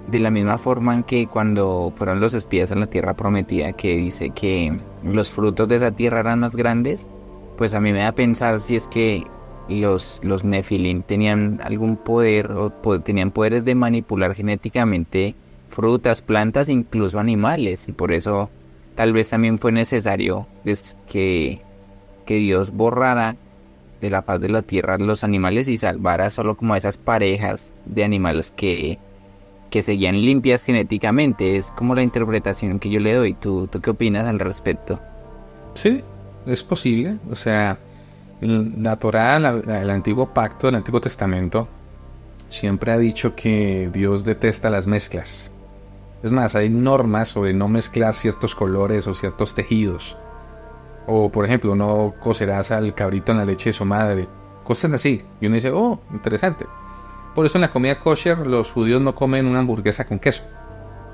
de la misma forma en que cuando fueron los espías a la tierra prometida, que dice que los frutos de esa tierra eran más grandes, pues a mí me da a pensar si es que los Nefilim tenían algún poder o tenían poderes de manipular genéticamente frutas, plantas, incluso animales, y por eso tal vez también fue necesario que Dios borrara de la faz de la tierra los animales y salvara solo como a esas parejas de animales que seguían limpias genéticamente. Es como la interpretación que yo le doy. ¿Tú qué opinas al respecto? Sí, es posible. O sea, la Torá, el antiguo pacto, el Antiguo Testamento, siempre ha dicho que Dios detesta las mezclas. Es más, hay normas sobre no mezclar ciertos colores o ciertos tejidos. O, por ejemplo, no cocerás al cabrito en la leche de su madre. Cosas así. Y uno dice, oh, interesante. Por eso en la comida kosher los judíos no comen una hamburguesa con queso.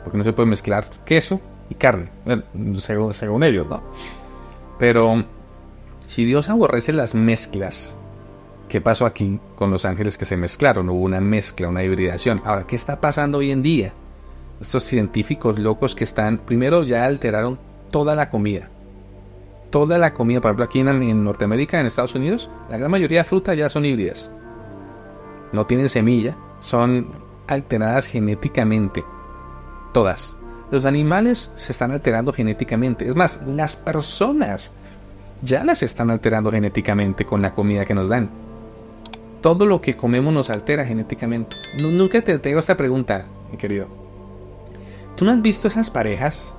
Porque no se puede mezclar queso y carne. Bueno, según ellos, ¿no? Pero si Dios aborrece las mezclas, ¿qué pasó aquí con los ángeles que se mezclaron? Hubo una mezcla, una hibridación. Ahora, ¿qué está pasando hoy en día? Estos científicos locos que están, primero ya alteraron toda la comida. Toda la comida, por ejemplo, aquí en Norteamérica, en Estados Unidos, la gran mayoría de frutas ya son híbridas. No tienen semilla, son alteradas genéticamente. Todas. Los animales se están alterando genéticamente. Es más, las personas ya las están alterando genéticamente con la comida que nos dan. Todo lo que comemos nos altera genéticamente. Nunca te tengo esta pregunta, mi querido. ¿Tú no has visto esas parejas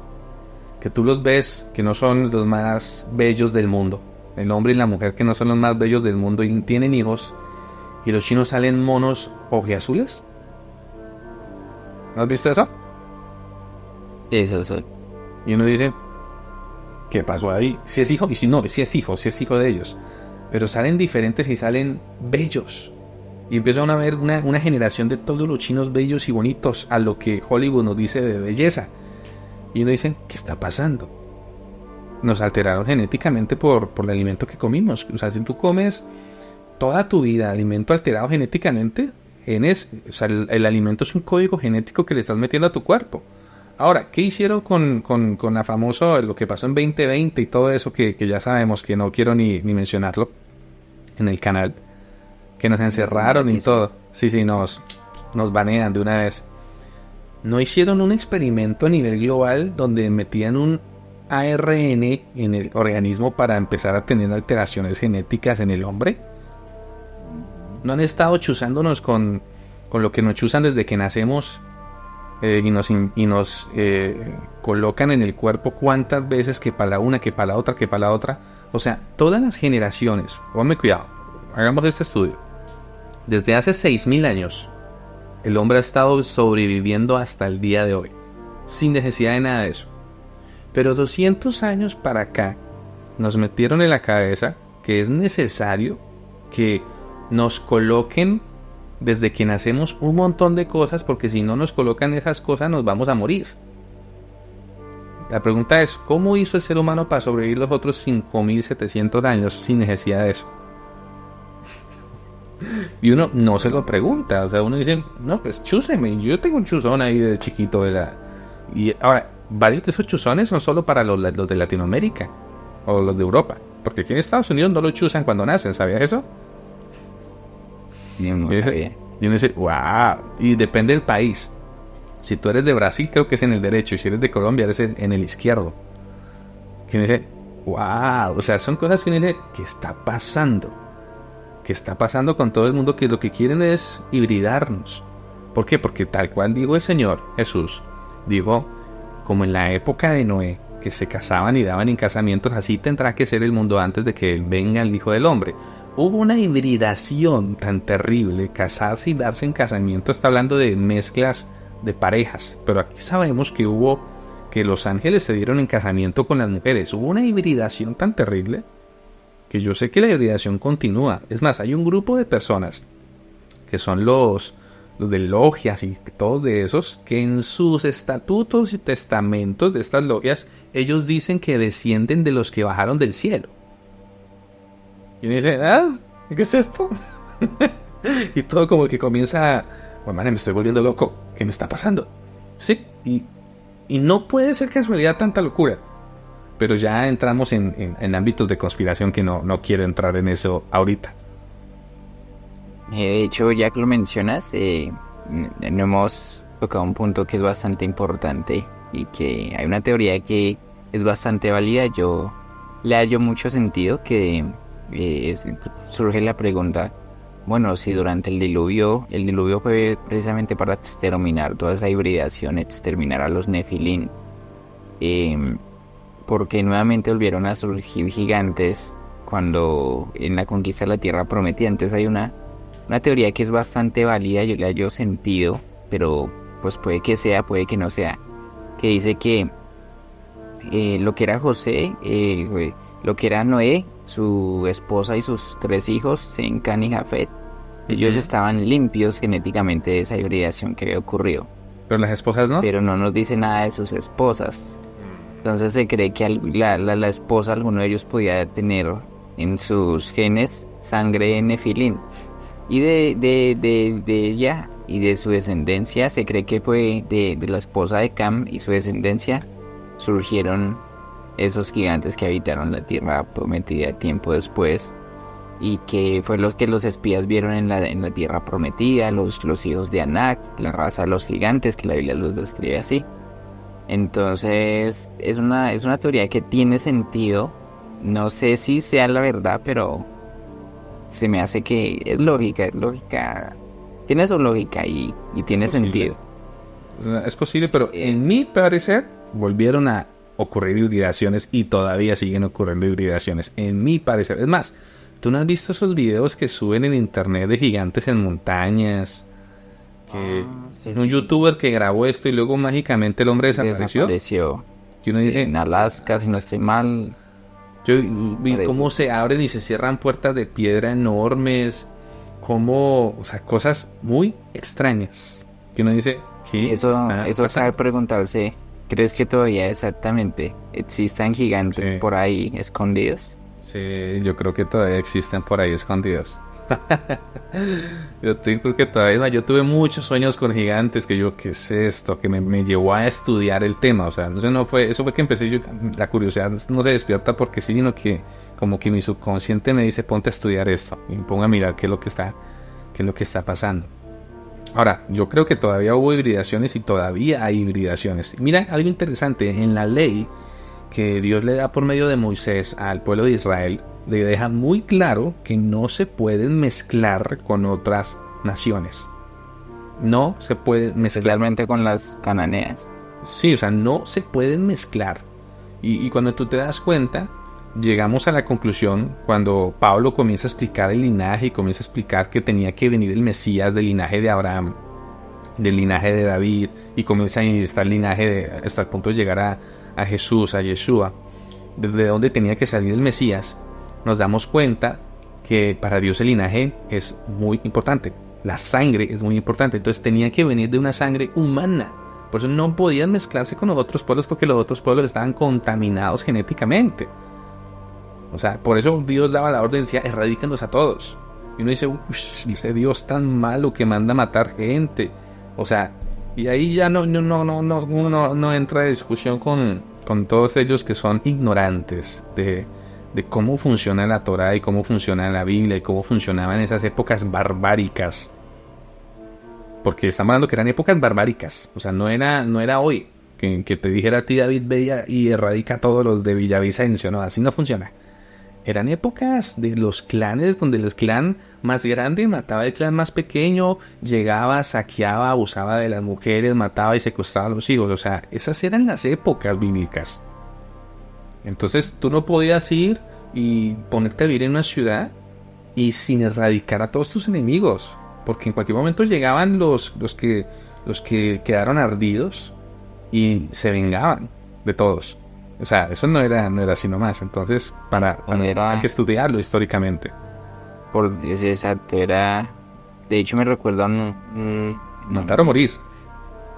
que tú los ves que no son los más bellos del mundo? El hombre y la mujer que no son los más bellos del mundo y tienen hijos, y los chinos salen monos ojiazules. ¿No has visto eso? Eso soy. Y uno dice, ¿qué pasó ahí? Si es hijo, y si no, si es hijo de ellos. Pero salen diferentes y salen bellos. Y empiezan a ver una generación de todos los chinos bellos y bonitos a lo que Hollywood nos dice de belleza. Y uno dice, ¿qué está pasando? Nos alteraron genéticamente por el alimento que comimos. O sea, si tú comes toda tu vida alimento alterado genéticamente, o sea, el alimento es un código genético que le estás metiendo a tu cuerpo. Ahora, ¿qué hicieron con la famosa, lo que pasó en 2020 y todo eso que ya sabemos, que no quiero ni mencionarlo en el canal? Que nos encerraron y todo. Sí, nos banean de una vez. ¿No hicieron un experimento a nivel global donde metían un ARN en el organismo para empezar a tener alteraciones genéticas en el hombre? ¿No han estado chuzándonos con lo que nos chuzan desde que nacemos y nos colocan en el cuerpo cuántas veces, que para la una, que para la otra, que para la otra? O sea, todas las generaciones, ponme cuidado, hagamos este estudio. Desde hace 6.000 años, el hombre ha estado sobreviviendo hasta el día de hoy, sin necesidad de nada de eso. Pero 200 años para acá, nos metieron en la cabeza que es necesario que nos coloquen desde que nacemos un montón de cosas, porque si no nos colocan esas cosas nos vamos a morir. La pregunta es, ¿cómo hizo el ser humano para sobrevivir los otros 5.700 años sin necesidad de eso? Y uno no se lo pregunta, o sea, uno dice, no, pues chúseme, yo tengo un chuzón ahí de chiquito. Y ahora, varios de esos chuzones son solo para los de Latinoamérica o los de Europa, porque aquí en Estados Unidos no lo chuzan cuando nacen, ¿sabías eso? No sabía. Y uno dice, wow, y depende del país. Si tú eres de Brasil, creo que es en el derecho, y si eres de Colombia, eres en el izquierdo. Que uno dice, wow, o sea, son cosas que uno dice, ¿qué está pasando? ¿Qué está pasando con todo el mundo? Que lo que quieren es hibridarnos. ¿Por qué? Porque tal cual dijo el Señor Jesús, dijo, como en la época de Noé, que se casaban y daban en casamientos, así tendrá que ser el mundo antes de que venga el Hijo del Hombre. Hubo una hibridación tan terrible, casarse y darse en casamiento, está hablando de mezclas de parejas, pero aquí sabemos que los ángeles se dieron en casamiento con las mujeres. Hubo una hibridación tan terrible que yo sé que la hibridación continúa. Es más, hay un grupo de personas que son los de logias y todos de esos, que en sus estatutos y testamentos de estas logias, ellos dicen que descienden de los que bajaron del cielo. Y uno dice, ¿qué es esto? Y todo como que comienza, bueno, madre, me estoy volviendo loco, ¿qué me está pasando? Sí, y no puede ser casualidad tanta locura. Pero ya entramos en ámbitos de conspiración que no quiero entrar en eso ahorita. De hecho, ya que lo mencionas, no hemos tocado un punto que es bastante importante y que hay una teoría que es bastante válida. Yo le hallo mucho sentido que surge la pregunta, bueno, si durante el diluvio fue precisamente para exterminar toda esa hibridación, exterminar a los Nefilín, porque nuevamente volvieron a surgir gigantes cuando en la conquista de la Tierra Prometida. Entonces hay una teoría que es bastante válida, yo le hallo sentido, pero pues puede que sea, puede que no sea, que dice que lo que era José, lo que era Noé, su esposa y sus 3 hijos, Sem, Cam y Jafet, ellos estaban limpios genéticamente de esa hibridación que había ocurrido. ¿Pero las esposas no? Pero no nos dice nada de sus esposas. Entonces se cree que la esposa, alguno de ellos podía tener en sus genes sangre nefilín. Y de ella y de su descendencia, se cree que fue de la esposa de Cam y su descendencia, surgieron esos gigantes que habitaron la tierra prometida tiempo después. Y que fue los que los espías vieron en la tierra prometida, los hijos de Anak, la raza de los gigantes, que la Biblia los describe así. Entonces es una teoría que tiene sentido. No sé si sea la verdad, pero se me hace que es lógica. Tiene su lógica y tiene sentido. Es posible, pero en mi parecer volvieron a ocurrir hibridaciones y todavía siguen ocurriendo hibridaciones. En mi parecer. Es más, ¿tú no has visto esos videos que suben en internet de gigantes en montañas? Un youtuber que grabó esto y luego mágicamente el hombre desapareció. Y uno dice, en Alaska, si no estoy mal. Yo vi cómo se abren y se cierran puertas de piedra enormes, o sea, cosas muy extrañas. Que uno dice, ¿qué eso está cabe preguntarse, ¿crees que todavía exactamente existan gigantes por ahí escondidos? Sí, yo creo que todavía existen por ahí escondidos. Yo creo que todavía, yo tuve muchos sueños con gigantes, ¿qué es esto? Que me llevó a estudiar el tema, o sea, eso fue que empecé la curiosidad no se despierta porque sí, sino que como que mi subconsciente me dice, ponte a estudiar esto, y me pongo a mirar qué es lo que está pasando. Ahora, yo creo que todavía hubo hibridaciones y todavía hay hibridaciones. Mira, algo interesante, en la ley que Dios le da por medio de Moisés al pueblo de Israel, le deja muy claro que no se pueden mezclar con otras naciones. No se pueden mezclar. Especialmente con las cananeas. Sí, o sea, no se pueden mezclar. Y cuando tú te das cuenta, llegamos a la conclusión cuando Pablo comienza a explicar el linaje y comienza a explicar que tenía que venir el Mesías del linaje de Abraham, del linaje de David, y comienza a estar el linaje hasta el punto de llegar a Jesús, a Yeshua. de dónde tenía que salir el Mesías, nos damos cuenta que para Dios el linaje es muy importante. La sangre es muy importante. Entonces tenía que venir de una sangre humana. Por eso no podían mezclarse con los otros pueblos, porque los otros pueblos estaban contaminados genéticamente. O sea, por eso Dios daba la orden, decía, erradícanos a todos. Y uno dice, ese Dios tan malo que manda a matar gente. O sea, y ahí ya no entra en discusión con todos ellos que son ignorantes de cómo funciona la Torá y cómo funciona la Biblia y cómo funcionaban esas épocas barbáricas. Porque estamos hablando que eran épocas barbáricas. O sea, no era hoy que te dijera a ti, David, ve y erradica a todos los de Villavicencio. No, así no funciona. Eran épocas de los clanes donde el clan más grande mataba al clan más pequeño, llegaba, saqueaba, abusaba de las mujeres, mataba y secuestraba a los hijos. O sea, esas eran las épocas bíblicas. Entonces tú no podías ir y ponerte a vivir en una ciudad y sin erradicar a todos tus enemigos, porque en cualquier momento llegaban los que quedaron ardidos y se vengaban de todos. O sea, eso no era así nomás. Entonces, hay que estudiarlo históricamente. Exacto, era... De hecho, me recuerdo matar o morir.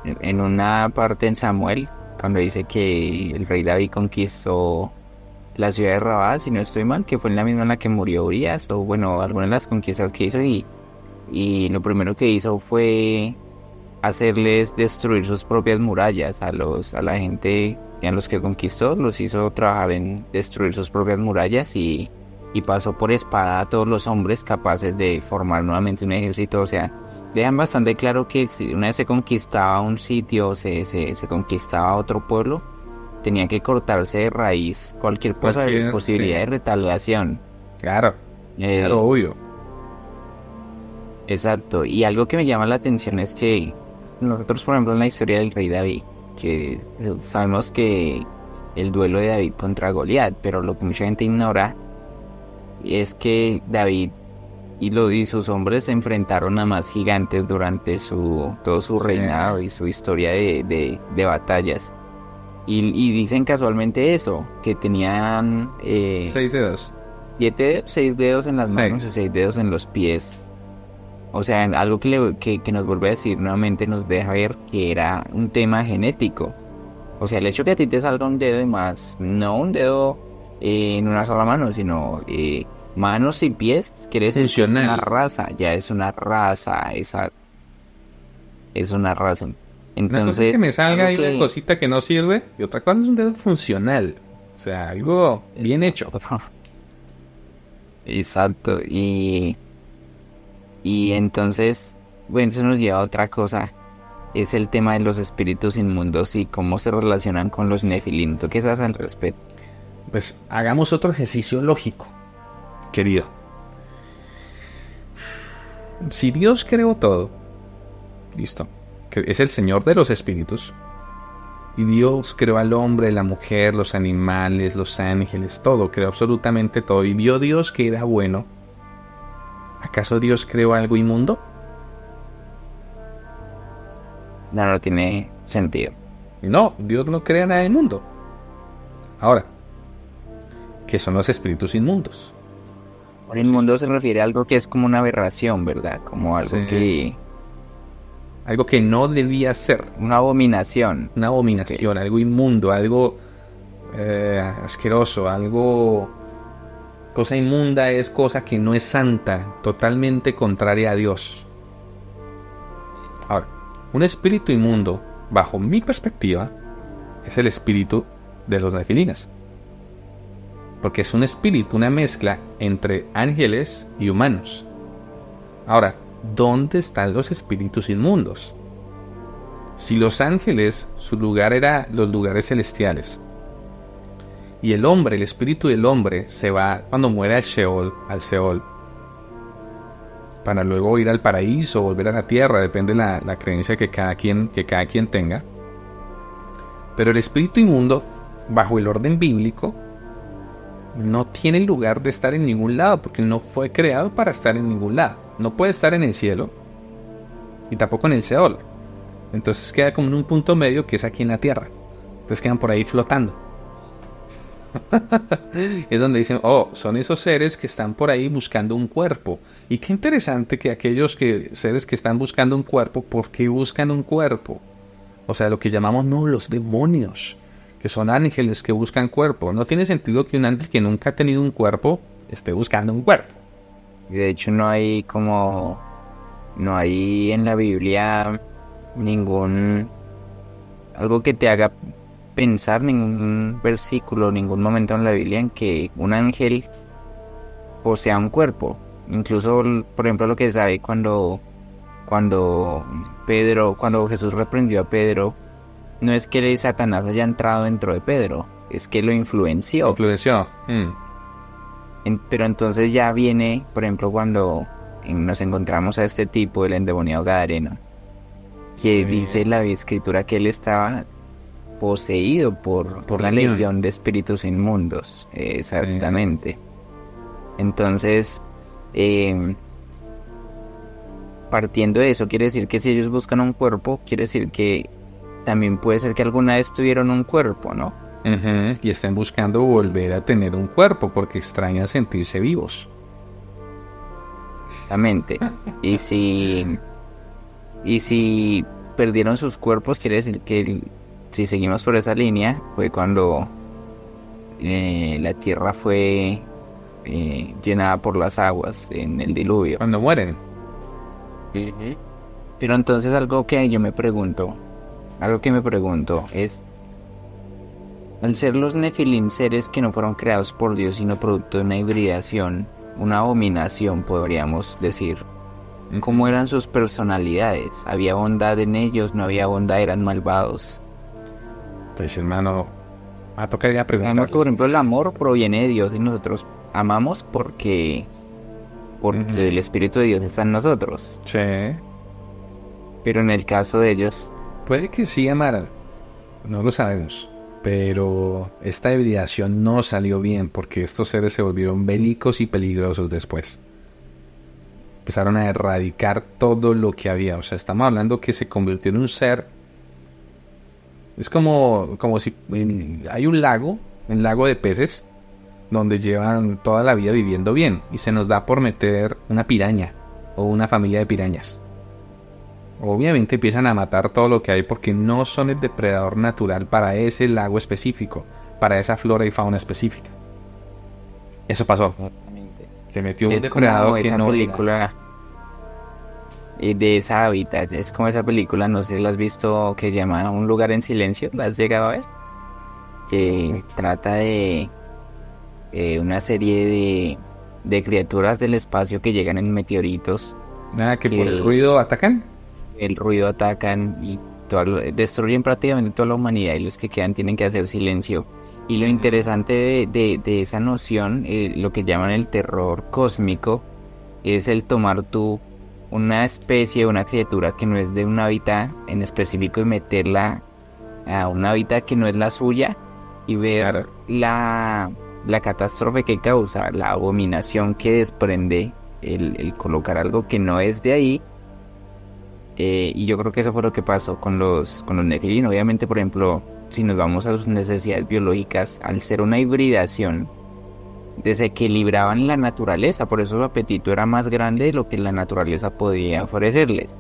En una parte en Samuel, cuando dice que el rey David conquistó la ciudad de Rabá, si no estoy mal, que fue en la misma en la que murió Urías, o bueno, algunas de las conquistas que hizo, y lo primero que hizo fue hacerles destruir sus propias murallas a la gente, a los que conquistó, los hizo trabajar en destruir sus propias murallas y pasó por espada a todos los hombres capaces de formar nuevamente un ejército. O sea, dejan bastante claro que si una vez se conquistaba un sitio, se conquistaba otro pueblo, tenía que cortarse de raíz cualquier posibilidad de retaliación. Claro, obvio. Exacto, y algo que me llama la atención es que nosotros, por ejemplo, en la historia del rey David, que sabemos que el duelo de David contra Goliat, pero lo que mucha gente ignora es que David y sus hombres se enfrentaron a más gigantes durante todo su reinado y su historia de batallas. Y dicen casualmente eso, que tenían 6 dedos. 6 dedos en las manos y 6 dedos en los pies. O sea, algo que nos vuelve a decir nuevamente, nos deja ver que era un tema genético. O sea, el hecho que a ti te salga un dedo de más, no un dedo en una sola mano, sino manos y pies, quiere decir que es una raza, ya es una raza, es una raza. Entonces, una cosa es que me salga ahí una cosita que no sirve, y otra cosa es un dedo funcional. O sea, algo bien hecho. Exacto, y entonces, bueno, eso nos lleva a otra cosa. Es el tema de los espíritus inmundos y cómo se relacionan con los nefilim. ¿Tú qué sabes al respecto? Pues hagamos otro ejercicio lógico, querido. Si Dios creó todo, listo, que es el Señor de los espíritus, y Dios creó al hombre, la mujer, los animales, los ángeles, todo, creó absolutamente todo, y vio Dios que era bueno, ¿acaso Dios creó algo inmundo? No tiene sentido. No, Dios no crea nada inmundo. Ahora, ¿qué son los espíritus inmundos? Por inmundo se refiere a algo que es como una aberración, ¿verdad? Como algo algo que no debía ser. Una abominación. Una abominación, algo inmundo, algo asqueroso, algo... Cosa inmunda es cosa que no es santa, totalmente contraria a Dios. Ahora, un espíritu inmundo, bajo mi perspectiva, es el espíritu de los nefilinas. Porque es un espíritu, una mezcla entre ángeles y humanos. Ahora, ¿dónde están los espíritus inmundos? Si los ángeles, su lugar era los lugares celestiales, y el hombre, el espíritu del hombre, se va cuando muere al Seol, para luego ir al paraíso, volver a la tierra, depende de la creencia que cada quien tenga. Pero el espíritu inmundo, bajo el orden bíblico, no tiene lugar de estar en ningún lado, porque no fue creado para estar en ningún lado. No puede estar en el cielo, y tampoco en el Seol. Entonces queda como en un punto medio que es aquí en la tierra. Entonces quedan por ahí flotando. Es donde dicen, oh, son esos seres que están por ahí buscando un cuerpo. Y qué interesante que seres que están buscando un cuerpo, ¿por qué buscan un cuerpo? O sea, lo que llamamos, no, los demonios, que son ángeles que buscan cuerpo. No tiene sentido que un ángel que nunca ha tenido un cuerpo esté buscando un cuerpo. Y de hecho no hay en la Biblia ningún, algo que te haga pensar, ningún versículo, ningún momento en la Biblia en que un ángel posea un cuerpo. Incluso, por ejemplo, lo que se sabe cuando Jesús reprendió a Pedro, no es que Satanás haya entrado dentro de Pedro, es que lo influenció. Influenció. Pero entonces ya viene, por ejemplo, cuando nos encontramos a este tipo, el endemoniado Gadareno, que dice la escritura que él estaba poseído por la legión de espíritus inmundos. Exactamente. Sí. Entonces, partiendo de eso, quiere decir que si ellos buscan un cuerpo, quiere decir que también puede ser que alguna vez tuvieron un cuerpo, ¿no? Y estén buscando volver a tener un cuerpo porque extrañan sentirse vivos. Exactamente. Y si perdieron sus cuerpos, quiere decir que si seguimos por esa línea, fue cuando la tierra fue llenada por las aguas en el diluvio. Cuando mueren. Pero entonces algo que me pregunto es, al ser los Nefilim seres que no fueron creados por Dios, sino producto de una hibridación, una abominación, podríamos decir, ¿cómo eran sus personalidades? ¿Había bondad en ellos? ¿No había bondad? ¿Eran malvados? Pues hermano, me tocaría preguntar. Sabemos que, por ejemplo, el amor proviene de Dios y nosotros amamos porque el Espíritu de Dios está en nosotros. Sí. Pero en el caso de ellos... Puede que sí amaran, no lo sabemos. Pero esta hibridación no salió bien porque estos seres se volvieron bélicos y peligrosos después. Empezaron a erradicar todo lo que había. O sea, estamos hablando que se convirtió en un ser. Es como si hay un lago de peces, donde llevan toda la vida viviendo bien. Y se nos da por meter una piraña o una familia de pirañas. Obviamente empiezan a matar todo lo que hay porque no son el depredador natural para ese lago específico, para esa flora y fauna específica. Eso pasó. Exactamente. Se metió un depredador que no película de esa hábitat. Es como esa película, no sé si la has visto, que se llama Un lugar en silencio. ¿La has llegado a ver? Que trata de una serie de criaturas del espacio que llegan en meteoritos. Que por el ruido atacan. El ruido atacan y destruyen prácticamente toda la humanidad, y los que quedan tienen que hacer silencio. Y lo interesante de esa noción, lo que llaman el terror cósmico, es el tomar tú una especie, una criatura que no es de un hábitat en específico y meterla a un hábitat que no es la suya y ver la catástrofe que causa, la abominación que desprende el colocar algo que no es de ahí. Y yo creo que eso fue lo que pasó con los Nefilim. Obviamente, por ejemplo, si nos vamos a sus necesidades biológicas, al ser una hibridación, desequilibraban la naturaleza, por eso su apetito era más grande de lo que la naturaleza podía ofrecerles.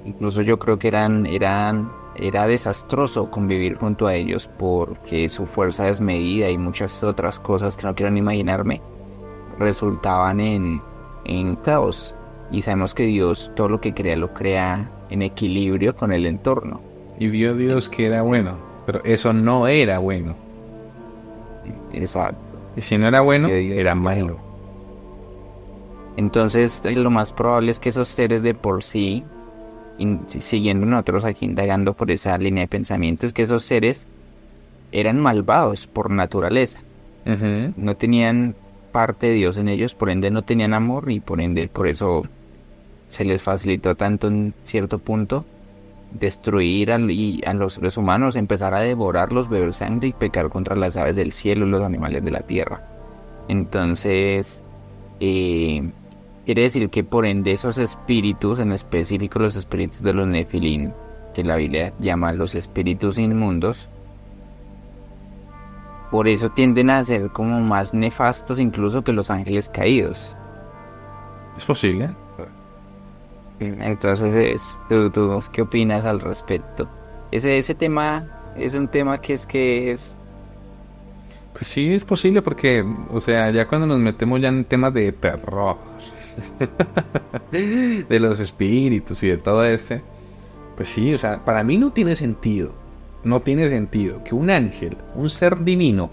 Incluso yo creo que era desastroso convivir junto a ellos porque su fuerza desmedida y muchas otras cosas que no quiero ni imaginarme resultaban en caos. Y sabemos que Dios todo lo que crea lo crea en equilibrio con el entorno. Y vio Dios que era bueno, pero eso no era bueno. Exacto. Y si no era bueno, era malo. Entonces lo más probable es que esos seres de por sí, siguiendo nosotros aquí indagando por esa línea de pensamiento, es que esos seres eran malvados por naturaleza. No tenían parte de Dios en ellos, por ende no tenían amor y por ende por eso se les facilitó tanto en cierto punto destruir a los seres humanos, empezar a devorarlos, beber sangre y pecar contra las aves del cielo y los animales de la tierra. Entonces quiere decir que por ende esos espíritus, en específico los espíritus de los Nefilim, que la Biblia llama los espíritus inmundos, por eso tienden a ser como más nefastos incluso que los ángeles caídos. Es posible. Entonces, ¿tú qué opinas al respecto? Ese tema es un tema que es... Pues sí, es posible porque, o sea, ya cuando nos metemos ya en temas de terror, de los espíritus y de todo pues sí, o sea, para mí no tiene sentido que un ángel, un ser divino,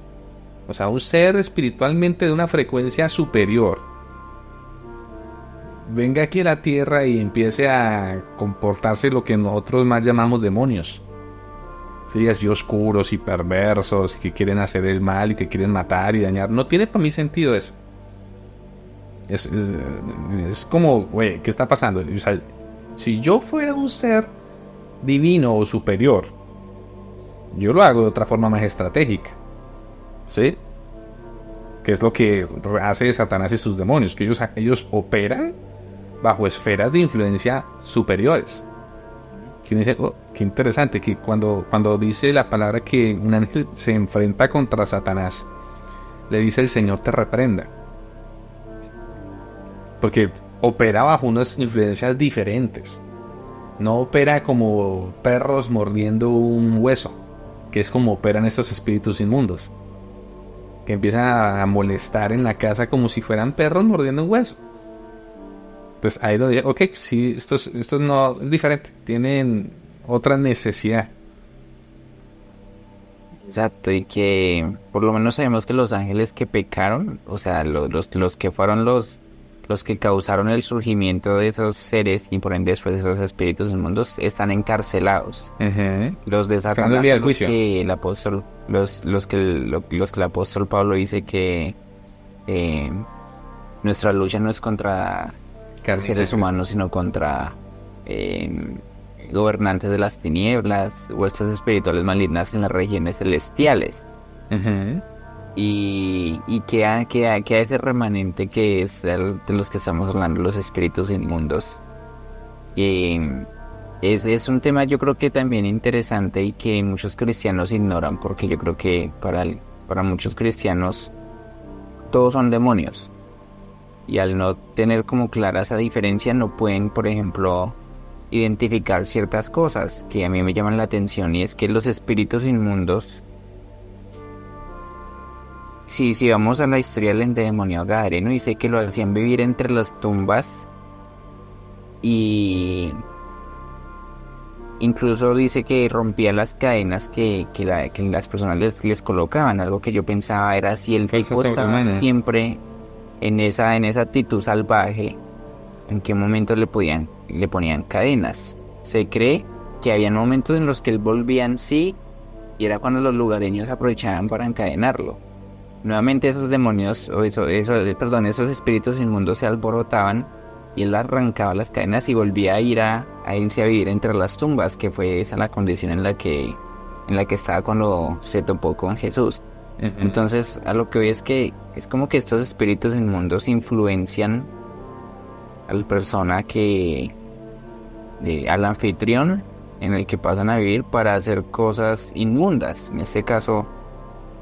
o sea, un ser espiritualmente de una frecuencia superior, venga aquí a la tierra y empiece a comportarse lo que nosotros más llamamos demonios. Sí, así oscuros y perversos, que quieren hacer el mal y que quieren matar y dañar. No tiene para mí sentido eso. Es como, güey, ¿qué está pasando? O sea, si yo fuera un ser divino o superior, yo lo hago de otra forma más estratégica. ¿Sí? Que es lo que hace Satanás y sus demonios, que ellos operan bajo esferas de influencia superiores. Que uno dice, oh, qué interesante, que cuando dice la palabra que un ángel se enfrenta contra Satanás, le dice el Señor te reprenda. Porque opera bajo unas influencias diferentes. No opera como perros mordiendo un hueso, que es como operan estos espíritus inmundos, que empiezan a molestar en la casa como si fueran perros mordiendo un hueso. Entonces ahí lo digo, ok, sí, estos no, es diferente, tienen otra necesidad. Exacto, y que por lo menos sabemos que los ángeles que pecaron, o sea, los que fueron los que causaron el surgimiento de esos seres y por ende después de esos espíritus inmundos, están encarcelados. Los de Satanás, los que el apóstol, los que el apóstol Pablo dice que nuestra lucha no es contra seres humanos, sino contra gobernantes de las tinieblas, huestes espirituales malignas en las regiones celestiales. Y queda ese remanente que es de los que estamos hablando, los espíritus inmundos. Y es un tema, yo creo que también interesante y que muchos cristianos ignoran, porque yo creo que para muchos cristianos todos son demonios. Y al no tener como clara esa diferencia, no pueden, por ejemplo, identificar ciertas cosas que a mí me llaman la atención, y es que los espíritus inmundos, si vamos a la historia del endemoniado Gadareno, dice que lo hacían vivir entre las tumbas y incluso dice que rompía las cadenas que las personas les colocaban. Algo que yo pensaba era, si el tipo estaba siempre en esa actitud salvaje, ¿en qué momento le ponían cadenas? Se cree que había momentos en los que él volvía en sí, y era cuando los lugareños aprovechaban para encadenarlo. Nuevamente esos demonios, esos espíritus inmundos se alborotaban y él arrancaba las cadenas y volvía a irse a vivir entre las tumbas, que fue esa la condición en la que estaba cuando se topó con Jesús. Entonces, a lo que voy es que es como que estos espíritus inmundos influencian a la persona al anfitrión en el que pasan a vivir para hacer cosas inmundas. En este caso,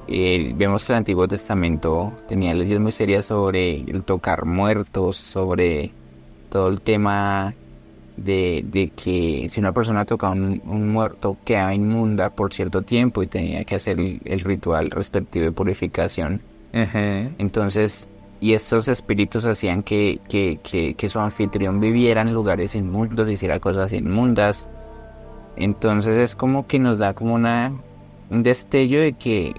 vemos que el Antiguo Testamento tenía leyes muy serias sobre el tocar muertos, sobre todo el tema de que si una persona tocaba un muerto quedaba inmunda por cierto tiempo y tenía que hacer el ritual respectivo de purificación. Entonces, y estos espíritus hacían que su anfitrión viviera en lugares inmundos, hiciera cosas inmundas. Entonces es como que nos da como un destello de que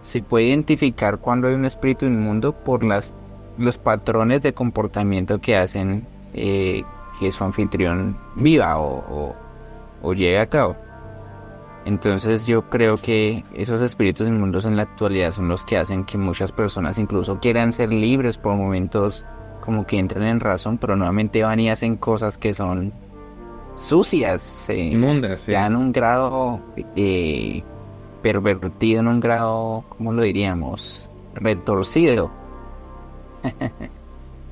se puede identificar cuando hay un espíritu inmundo por los patrones de comportamiento que hacen que su anfitrión viva o lleve a cabo. Entonces yo creo que esos espíritus inmundos en la actualidad son los que hacen que muchas personas incluso quieran ser libres por momentos, como que entran en razón, pero nuevamente van y hacen cosas que son sucias, inmundas, ya en un grado pervertido, en un grado, ¿cómo lo diríamos? Retorcido.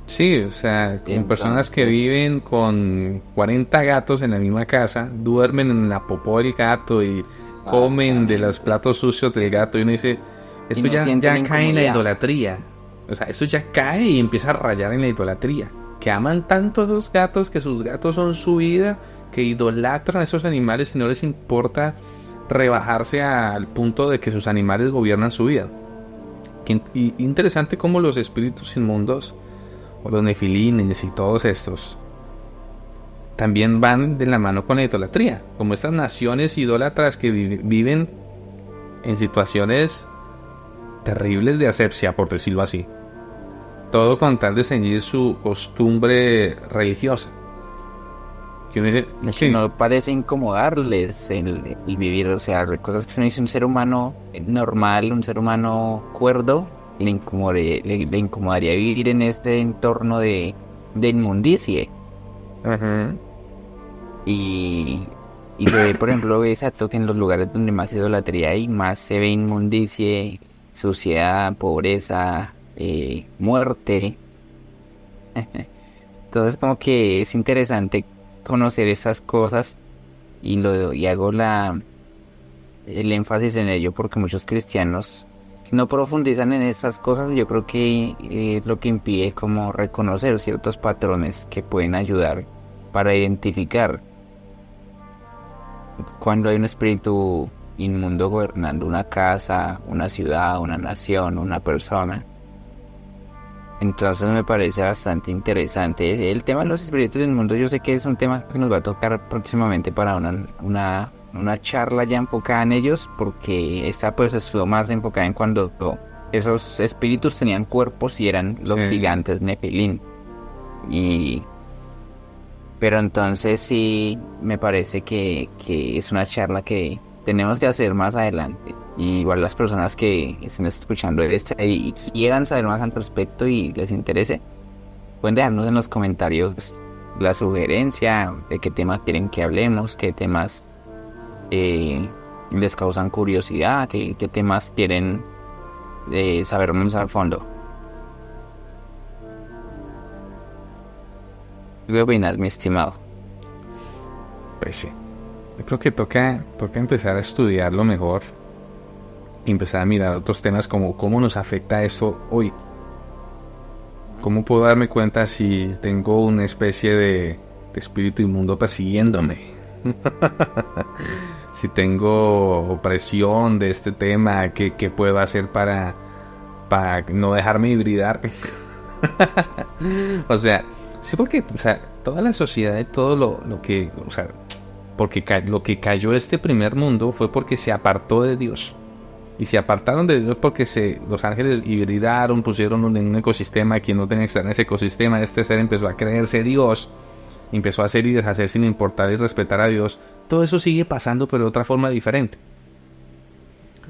Sí, o sea, con personas que viven con 40 gatos en la misma casa, duermen en la popó del gato y comen de los platos sucios del gato y uno dice, esto no ya sienten cae en la incomodidad. idolatría. O sea, eso ya cae y empieza a rayar en la idolatría. Que aman tanto a los gatos, que sus gatos son su vida, que idolatran a esos animales y no les importa rebajarse al punto de que sus animales gobiernan su vida. Y interesante cómo los espíritus inmundos, o los nefilines y todos estos, también van de la mano con la idolatría. Como estas naciones idólatras que viven en situaciones terribles de asepsia, por decirlo así. Todo con tal de ceñir su costumbre religiosa. Que uno dice, Es sí, que no parece incomodarles el vivir, o sea, cosas que uno dice un ser humano normal, un ser humano cuerdo, le incomodaría vivir en este entorno de inmundicie. ajá, Y, y se ve, por ejemplo, exacto que en los lugares donde más idolatría hay, más se ve inmundicie, suciedad, pobreza, muerte. Entonces como que es interesante conocer esas cosas y hago el énfasis en ello porque muchos cristianos no profundizan en esas cosas. Yo creo que es lo que impide como reconocer ciertos patrones que pueden ayudar para identificar cuando hay un espíritu inmundo gobernando una casa, una ciudad, una nación, una persona. Entonces me parece bastante interesante. El tema de los espíritus del mundo, yo sé que es un tema que nos va a tocar próximamente para una charla ya enfocada en ellos, porque esta pues estuvo más enfocada en cuando esos espíritus tenían cuerpos y eran los sí. gigantes Nephilim. Pero entonces sí me parece que es una charla que tenemos que hacer más adelante. Y igual las personas que estén escuchando esta y quieran saber más al respecto y les interese, pueden dejarnos en los comentarios la sugerencia de qué temas quieren que hablemos, qué temas les causan curiosidad, qué temas quieren saber más al fondo. ¿Qué opinas, mi estimado? Pues sí. Yo creo que toca empezar a estudiarlo mejor. Y empezar a mirar otros temas como cómo nos afecta eso hoy. ¿Cómo puedo darme cuenta si tengo una especie de espíritu inmundo persiguiéndome? Si tengo opresión de este tema, ¿qué puedo hacer para no dejarme hibridar? O sea, sí, porque o sea, toda la sociedad y todo lo que, o sea, porque lo que cayó este primer mundo fue porque se apartó de Dios. Y se apartaron de Dios porque los ángeles hibridaron, pusieron en un ecosistema que no tenía que estar en ese ecosistema. Este ser empezó a creerse Dios, empezó a hacer y deshacer sin importar y respetar a Dios. Todo eso sigue pasando, pero de otra forma diferente.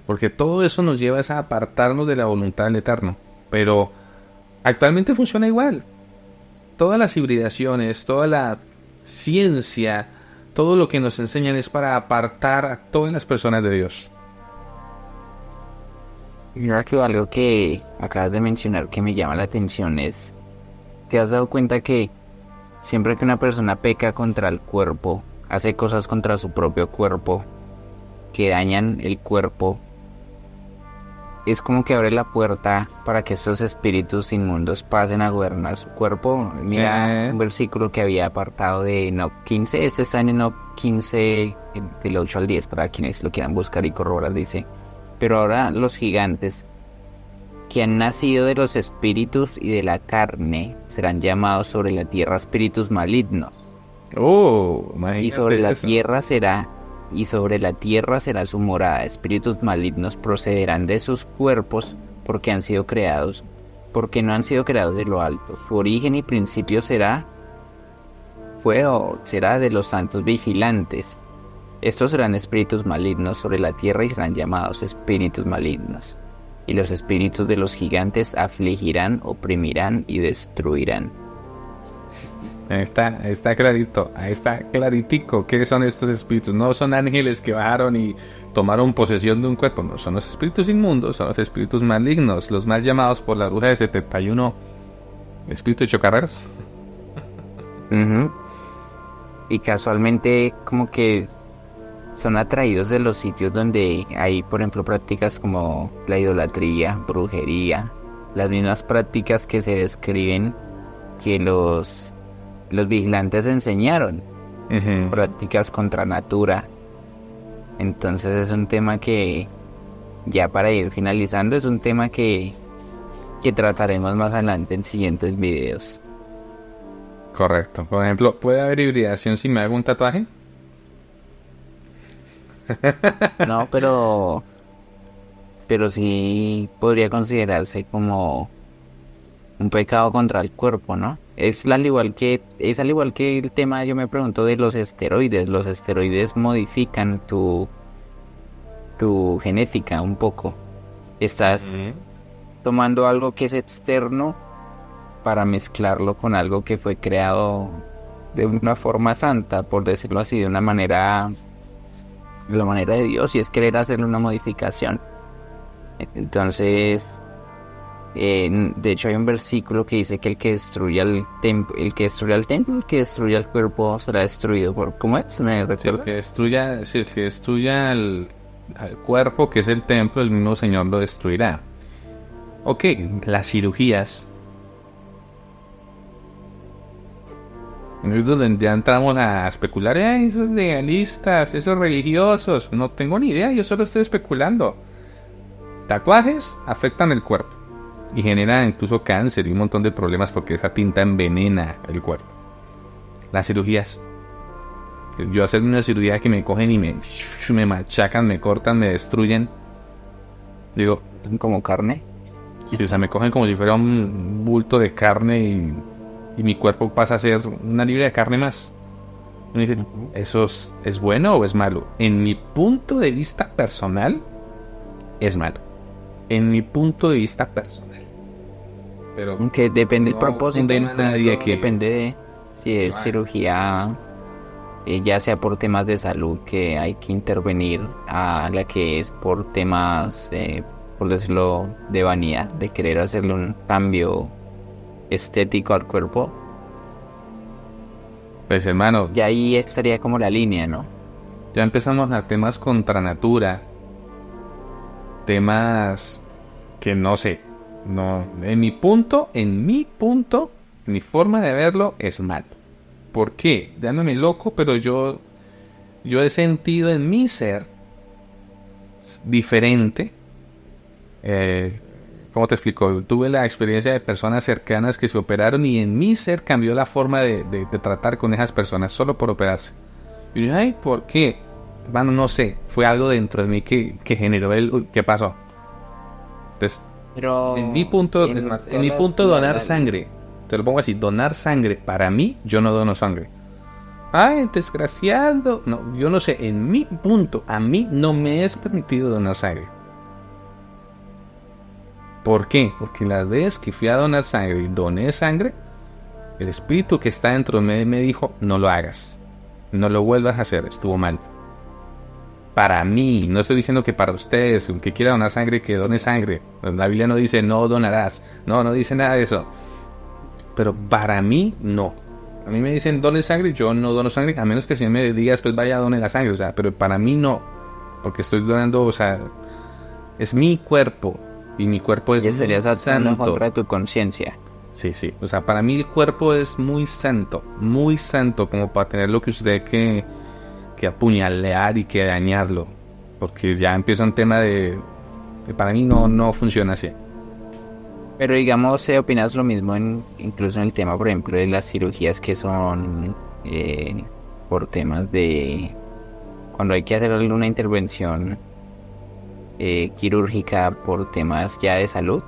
Porque todo eso nos lleva a apartarnos de la voluntad del Eterno. Pero actualmente funciona igual. Todas las hibridaciones, toda la ciencia, todo lo que nos enseñan es para apartar a todas las personas de Dios. Mira que algo que acabas de mencionar que me llama la atención es, ¿te has dado cuenta que siempre que una persona peca contra el cuerpo, hace cosas contra su propio cuerpo, que dañan el cuerpo, es como que abre la puerta para que estos espíritus inmundos pasen a gobernar su cuerpo? Mira Sí. un versículo que había apartado de Enoch 15, este está en Enoch 15, del 8 al 10, para quienes lo quieran buscar y corroborar, dice: pero ahora los gigantes que han nacido de los espíritus y de la carne serán llamados sobre la tierra espíritus malignos. Oh, Y sobre la eso. tierra será su morada. Espíritus malignos procederán de sus cuerpos porque no han sido creados de lo alto. Su origen y principio será de los santos vigilantes. Estos serán espíritus malignos sobre la tierra y serán llamados espíritus malignos. Y los espíritus de los gigantes afligirán, oprimirán y destruirán. Está clarito, ahí está claritico. ¿Qué son estos espíritus? No son ángeles que bajaron y tomaron posesión de un cuerpo, no, son los espíritus inmundos, son los espíritus malignos, los mal llamados por la bruja de 71, espíritu de chocarreros. Y casualmente como que son atraídos de los sitios donde hay, por ejemplo, prácticas como la idolatría, brujería, las mismas prácticas que se describen que los vigilantes enseñaron, Ujú. prácticas contra natura. Entonces es un tema que, ya para ir finalizando, es un tema que trataremos más adelante en siguientes videos. Correcto. Por ejemplo, ¿puede haber hibridación si me hago un tatuaje? No, pero sí podría considerarse como un pecado contra el cuerpo, ¿no? Es al igual que el tema, yo me pregunto, de los esteroides. Los esteroides modifican tu genética un poco. Estás Ujú. tomando algo que es externo para mezclarlo con algo que fue creado de una forma santa, por decirlo así, de la manera de Dios, y es querer hacerle una modificación. Entonces, de hecho hay un versículo que dice que el que destruya el templo, el que destruya el cuerpo será destruido por, ¿cómo es? ¿Me recuerdas? Si el que destruya al cuerpo, que es el templo, el mismo Señor lo destruirá. Ok, las cirugías. Es donde ya entramos a especular. Esos legalistas, esos religiosos. No tengo ni idea, yo solo estoy especulando. Tatuajes afectan el cuerpo y generan incluso cáncer y un montón de problemas porque esa tinta envenena el cuerpo. Las cirugías. Yo hacer una cirugía que me cogen y me machacan, me cortan, me destruyen. Digo, Como carne. sí, o sea, me cogen como si fuera un bulto de carne y mi cuerpo pasa a ser una libra de carne más. Y me dice, Ujú. ¿eso es bueno o es malo? En mi punto de vista personal, es malo. En mi punto de vista personal. Pero Aunque depende del no propósito, condeno a nadie a que depende de si es lo haga. cirugía, ya sea por temas de salud que hay que intervenir, a la que es por temas, por decirlo, de vanidad, de querer hacerle un cambio estético al cuerpo. Pues hermano, Y ahí estaría como la línea, ¿no? ya empezamos a temas contra natura, temas que no sé, no, mi forma de verlo es mal. ¿Por qué? Dándome loco, pero yo he sentido en mi ser diferente. Eh, ¿Cómo te explico? Tuve la experiencia de personas cercanas que se operaron y en mi ser cambió la forma de tratar con esas personas solo por operarse. Y dije, ay, ¿por qué? Bueno, no sé, fue algo dentro de mí que generó el... uy, ¿qué pasó? Entonces, en mi Pero punto, es en más, en todas mi las, punto donar sangre, te lo pongo así, donar sangre, para mí, yo no dono sangre. Ay, desgraciado. No, yo no sé, en mi punto, a mí no me es permitido donar sangre. ¿Por qué? Porque la vez que fui a donar sangre y doné sangre, el espíritu que está dentro de mí me dijo, no lo hagas, no lo vuelvas a hacer, estuvo mal. Para mí, no estoy diciendo que para ustedes, el que quiera donar sangre, que done sangre. La Biblia no dice no donarás, no dice nada de eso. Pero para mí, no. A mí me dicen done sangre, yo no dono sangre, a menos que si me diga después vaya a donar la sangre, o sea, pero para mí no. Porque estoy donando, o sea, es mi cuerpo y mi cuerpo es ya estarías muy actuando en santo. contra de tu conciencia. Sí, sí. O sea, para mí el cuerpo es muy santo como para tener lo que usted que apuñalear y que dañarlo. Porque ya empieza un tema de que para mí no funciona así. Pero digamos, ¿opinas lo mismo incluso en el tema, por ejemplo, de las cirugías que son por temas de cuando hay que hacer alguna intervención quirúrgica por temas ya de salud?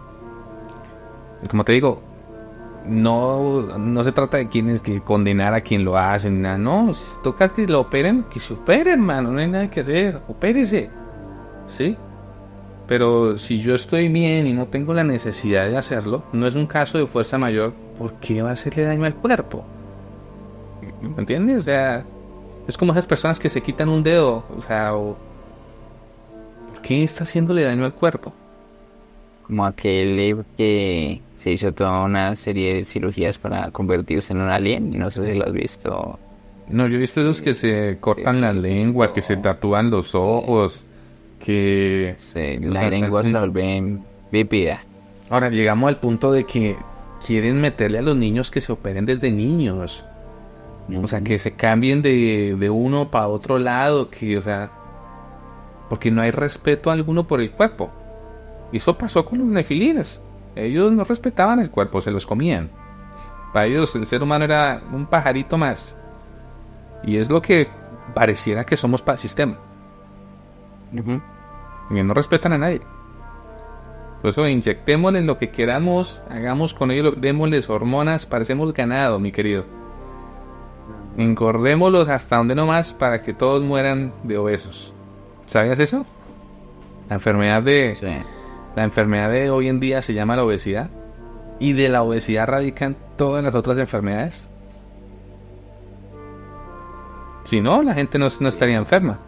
Y como te digo, no se trata de quién es que condenar a quien lo hace, ni nada. No, si toca que lo operen, que se operen, hermano. No hay nada que hacer. Opérese. ¿Sí? Pero si yo estoy bien y no tengo la necesidad de hacerlo, no es un caso de fuerza mayor, ¿por qué va a hacerle daño al cuerpo? ¿Me entiendes? O sea, es como esas personas que se quitan un dedo. O sea, ¿por qué está haciéndole daño al cuerpo? Como aquel que se hizo toda una serie de cirugías para convertirse en un alien, no sé si lo has visto. No, yo he visto esos que se cortan la lengua, que se tatúan los ojos, que... La lengua se la vuelven bípida. Ahora, llegamos al punto de que quieren meterle a los niños que se operen desde niños. O sea, que se cambien de uno para otro lado, que, o sea... Porque no hay respeto alguno por el cuerpo. Y eso pasó con los nefilines. Ellos no respetaban el cuerpo, se los comían. Para ellos el ser humano era un pajarito más. Y es lo que pareciera que somos para el sistema. Y no respetan a nadie. Por eso inyectémosles lo que queramos, hagamos con ellos, démosles hormonas, parecemos ganado, mi querido. Engordémoslos hasta donde no más para que todos mueran de obesos. ¿Sabías eso? La enfermedad de hoy en día se llama la obesidad. Y de la obesidad radican todas las otras enfermedades. Si no, la gente no estaría enferma.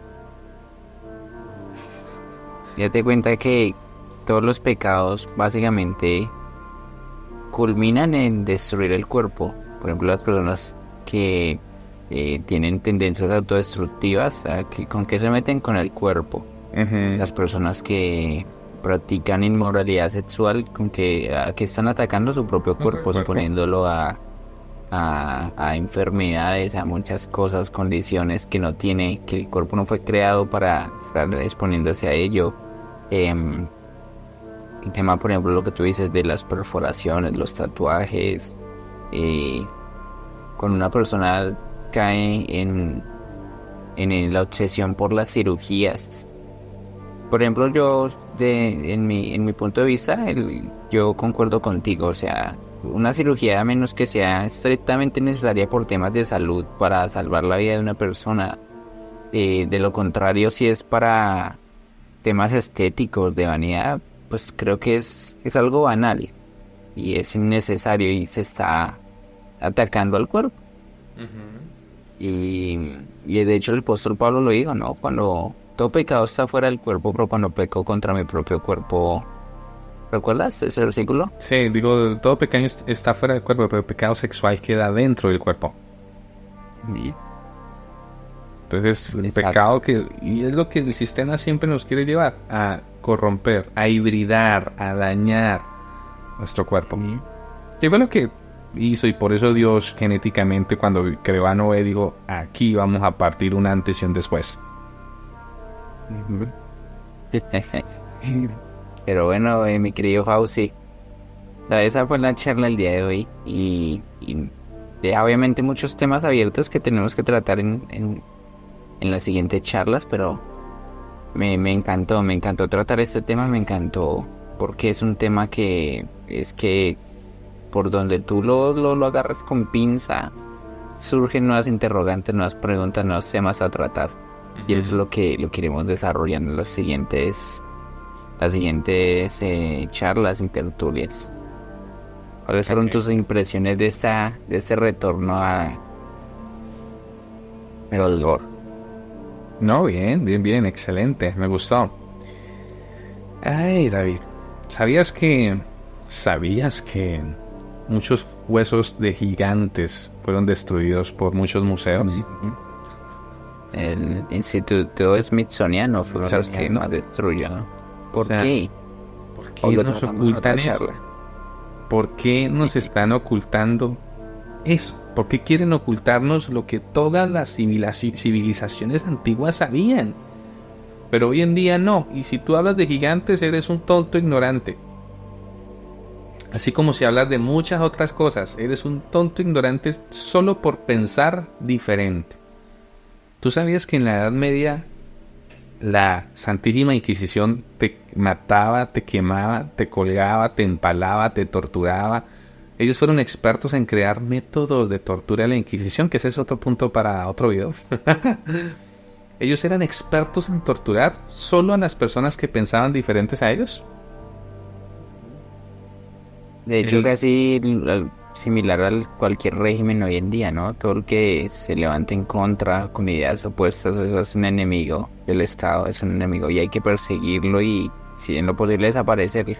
Date cuenta que todos los pecados básicamente culminan en destruir el cuerpo. Por ejemplo, las personas que tienen tendencias autodestructivas, ¿con qué se meten? Con el cuerpo. Las personas que practican inmoralidad sexual, ¿a qué están atacando? Su propio cuerpo, exponiéndolo a enfermedades, a muchas cosas, condiciones que no tiene, que el cuerpo no fue creado para estar exponiéndose a ello. El tema, por ejemplo, lo que tú dices de las perforaciones, los tatuajes. Cuando una persona cae en la obsesión por las cirugías. Por ejemplo, yo, en mi punto de vista, yo concuerdo contigo. O sea, una cirugía, a menos que sea estrictamente necesaria por temas de salud para salvar la vida de una persona. De lo contrario, si es para temas estéticos, de vanidad, pues creo que es algo banal y es innecesario y se está atacando al cuerpo. Y de hecho el apóstol Pablo lo dijo, ¿no? Cuando todo pecado está fuera del cuerpo, pero cuando peco contra mi propio cuerpo. ¿Recuerdas ese versículo? Sí, digo, todo pecado está fuera del cuerpo, pero el pecado sexual queda dentro del cuerpo. Entonces, el pecado y es lo que el sistema siempre nos quiere llevar a corromper, a hibridar, a dañar nuestro cuerpo. Y fue lo que hizo, y por eso Dios genéticamente, cuando creó a Noé, dijo, aquí vamos a partir un antes y un después. Pero bueno, mi querido Fauci, esa fue la charla el día de hoy y deja obviamente muchos temas abiertos que tenemos que tratar en las siguientes charlas, pero me encantó tratar este tema, me encantó porque es un tema que por donde tú lo agarras con pinza, surgen nuevas interrogantes, nuevas preguntas, nuevos temas a tratar. Y eso es lo que iremos desarrollando en las siguientes charlas y tertulias. ¿Cuáles fueron tus impresiones de este retorno a Megalgor? No, bien, excelente, me gustó. Ay, David, ¿sabías que muchos huesos de gigantes fueron destruidos por muchos museos? El Instituto Smithsoniano fue los que más destruyó. ¿Por qué? ¿Por qué nos ocultan eso? ¿Por qué nos están ocultando eso? ¿Por qué quieren ocultarnos lo que todas las civilizaciones antiguas sabían? Pero hoy en día no. Y si tú hablas de gigantes, eres un tonto ignorante. Así como si hablas de muchas otras cosas, eres un tonto ignorante solo por pensar diferente. ¿Tú sabías que en la Edad Media la Santísima Inquisición te mataba, te quemaba, te colgaba, te empalaba, te torturaba? Ellos fueron expertos en crear métodos de tortura de la Inquisición, que ese es otro punto para otro video. Ellos eran expertos en torturar solo a las personas que pensaban diferentes a ellos. De hecho, casi similar a cualquier régimen hoy en día, ¿no? Todo el que se levante en contra con ideas opuestas, eso es un enemigo del Estado, es un enemigo y hay que perseguirlo y, si en lo posible, desaparecerlo.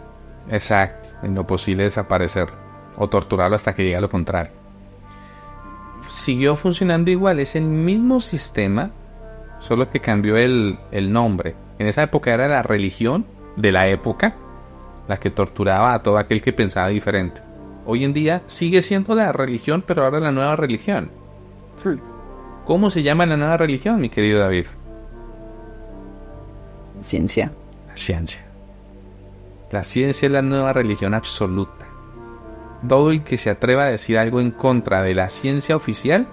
Exacto, en lo posible desapacer o torturarlo hasta que llegue a lo contrario. siguió funcionando igual, es el mismo sistema, solo que cambió el nombre. En esa época era la religión de la época la que torturaba a todo aquel que pensaba diferente. Hoy en día sigue siendo la religión, pero ahora la nueva religión. ¿Cómo se llama la nueva religión, mi querido David? Ciencia. La ciencia. La ciencia es la nueva religión absoluta. Todo el que se atreva a decir algo en contra de la ciencia oficial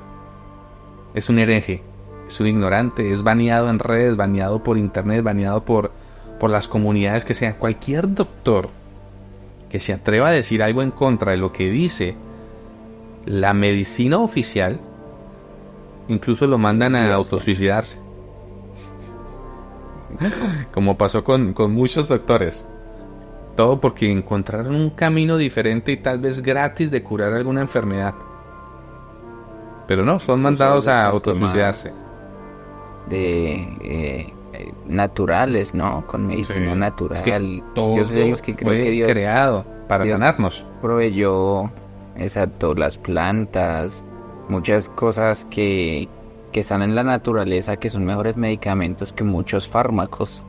es un hereje, es un ignorante, es baneado en redes, baneado por internet, baneado por las comunidades que sean. Cualquier doctor que se atreva a decir algo en contra de lo que dice la medicina oficial, incluso lo mandan a autosuicidarse. Como pasó con muchos doctores. Todo porque encontraron un camino diferente y tal vez gratis de curar alguna enfermedad. Pero no, son mandados a autosuicidarse. Naturales, ¿no? Con medicina natural. Es que todo yo soy de los que creo fue que Dios creado para sanarnos. Proveyó, exacto, las plantas, muchas cosas que están en la naturaleza, que son mejores medicamentos que muchos fármacos.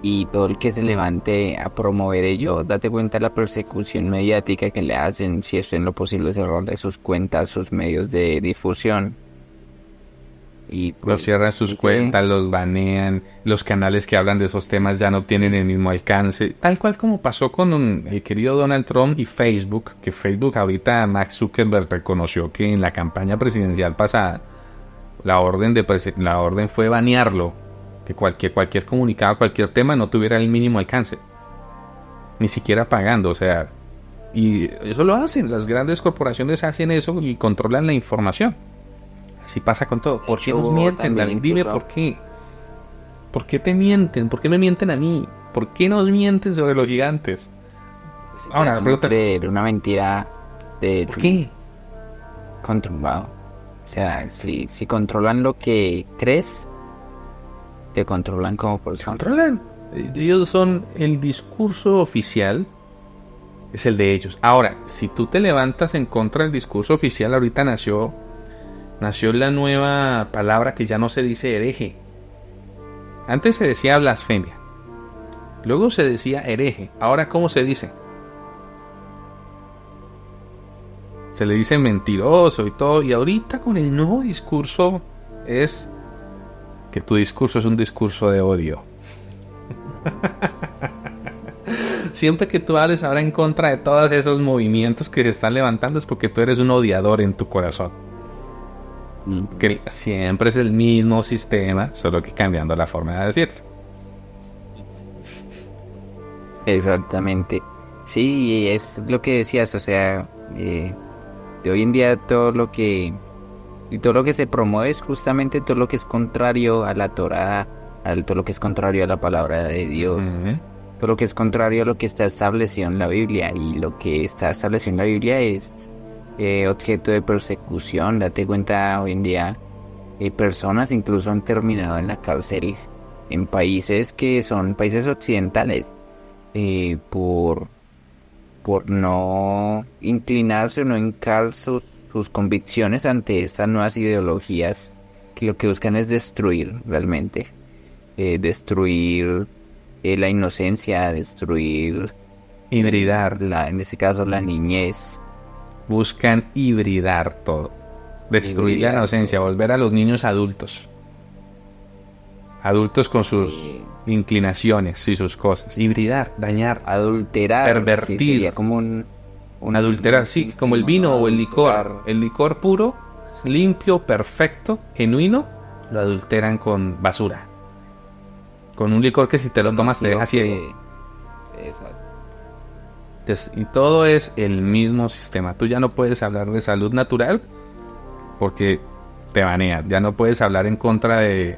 Y todo el que se levante a promover ello, date cuenta de la persecución mediática que le hacen, si esto en lo posible cerrarle sus cuentas, sus medios de difusión. Y pues, los cierran sus cuentas, los banean, los canales que hablan de esos temas ya no tienen el mismo alcance, tal cual como pasó con el querido Donald Trump y Facebook, que Facebook ahorita Mark Zuckerberg reconoció que en la campaña presidencial pasada la orden fue banearlo, que cualquier comunicado, cualquier tema no tuviera el mínimo alcance, ni siquiera pagando, o sea, y eso lo hacen, las grandes corporaciones hacen eso y controlan la información. Así pasa con todo. ¿Por qué nos mienten? Dime por qué. ¿Por qué te mienten? ¿Por qué me mienten a mí? ¿Por qué nos mienten sobre los gigantes? Ahora, la pregunta es una mentira de... ¿Por qué? Controlado. O sea, si controlan lo que crees, te controlan como persona. Controlan. Ellos son el discurso oficial, es el de ellos. Ahora, si tú te levantas en contra del discurso oficial, ahorita nació la nueva palabra que ya no se dice hereje. Antes se decía blasfemia, luego se decía hereje. Ahora, ¿cómo se dice? Se le dice mentiroso y todo. Y ahorita con el nuevo discurso es que tu discurso es un discurso de odio. Siempre que tú hables ahora en contra de todos esos movimientos que se están levantando es porque tú eres un odiador en tu corazón. Que siempre es el mismo sistema, solo que cambiando la forma de decirlo. Exactamente. Sí, es lo que decías, o sea, de hoy en día todo lo que se promueve es justamente todo lo que es contrario a la Torá, todo lo que es contrario a la palabra de Dios, todo lo que es contrario a lo que está establecido en la Biblia, y lo que está establecido en la Biblia es objeto de persecución. Date cuenta, hoy en día personas incluso han terminado en la cárcel en países que son países occidentales por no inclinarse o no hincar sus convicciones ante estas nuevas ideologías que lo que buscan es destruir realmente, destruir la inocencia, destruir, hibridar, en este caso la niñez. Buscan hibridar todo, destruir la inocencia, volver a los niños adultos con sus inclinaciones y sus cosas, hibridar, dañar, adulterar, pervertir, como un adulterar, sí, como el vino o el licor puro, limpio, perfecto, genuino, lo adulteran con basura, con un licor que si te lo tomas te deja ciego. Exacto. Y todo es el mismo sistema. Tú ya no puedes hablar de salud natural porque te banean. Ya no puedes hablar en contra de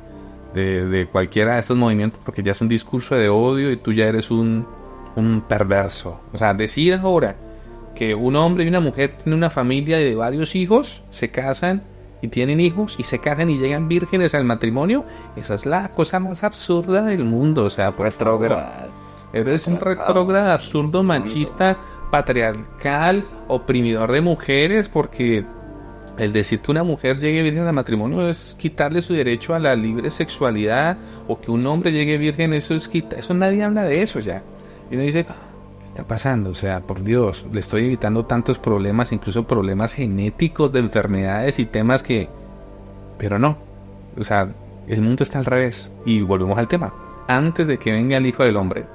cualquiera de estos movimientos porque ya es un discurso de odio y tú ya eres un perverso. O sea, decir ahora que un hombre y una mujer tienen una familia de varios hijos, se casan y tienen hijos y se casan y llegan vírgenes al matrimonio, esa es la cosa más absurda del mundo. O sea, por favor, eres un retrógrado, absurdo, machista, patriarcal, oprimidor de mujeres, porque El decir que una mujer llegue virgen al matrimonio es quitarle su derecho a la libre sexualidad, o que un hombre llegue virgen, eso es eso nadie habla de eso ya. Y uno dice, ¿qué está pasando? O sea, por Dios, le estoy evitando tantos problemas, incluso problemas genéticos de enfermedades y temas que... Pero no, o sea, el mundo está al revés. Y volvemos al tema. Antes de que venga el Hijo del Hombre,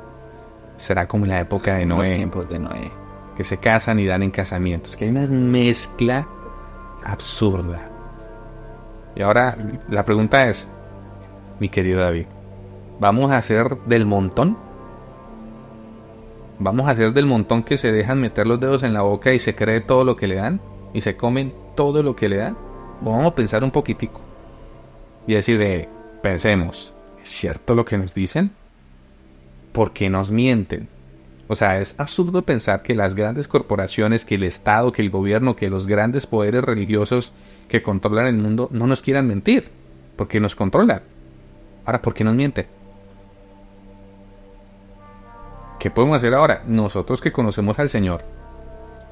será como en la época de Noé. Los tiempos de Noé. Que se casan y dan en casamientos. Que hay una mezcla absurda. Y ahora la pregunta es, mi querido David, ¿vamos a hacer del montón? ¿Vamos a hacer del montón que se dejan meter los dedos en la boca y se cree todo lo que le dan? ¿Y se comen todo lo que le dan? ¿O vamos a pensar un poquitico? Y decir, pensemos, ¿es cierto lo que nos dicen? ¿Por qué nos mienten? O sea, es absurdo pensar que las grandes corporaciones, que el Estado, que el gobierno, que los grandes poderes religiosos que controlan el mundo no nos quieran mentir, porque nos controlan. Ahora, ¿por qué nos mienten? ¿Qué podemos hacer ahora? Nosotros que conocemos al Señor,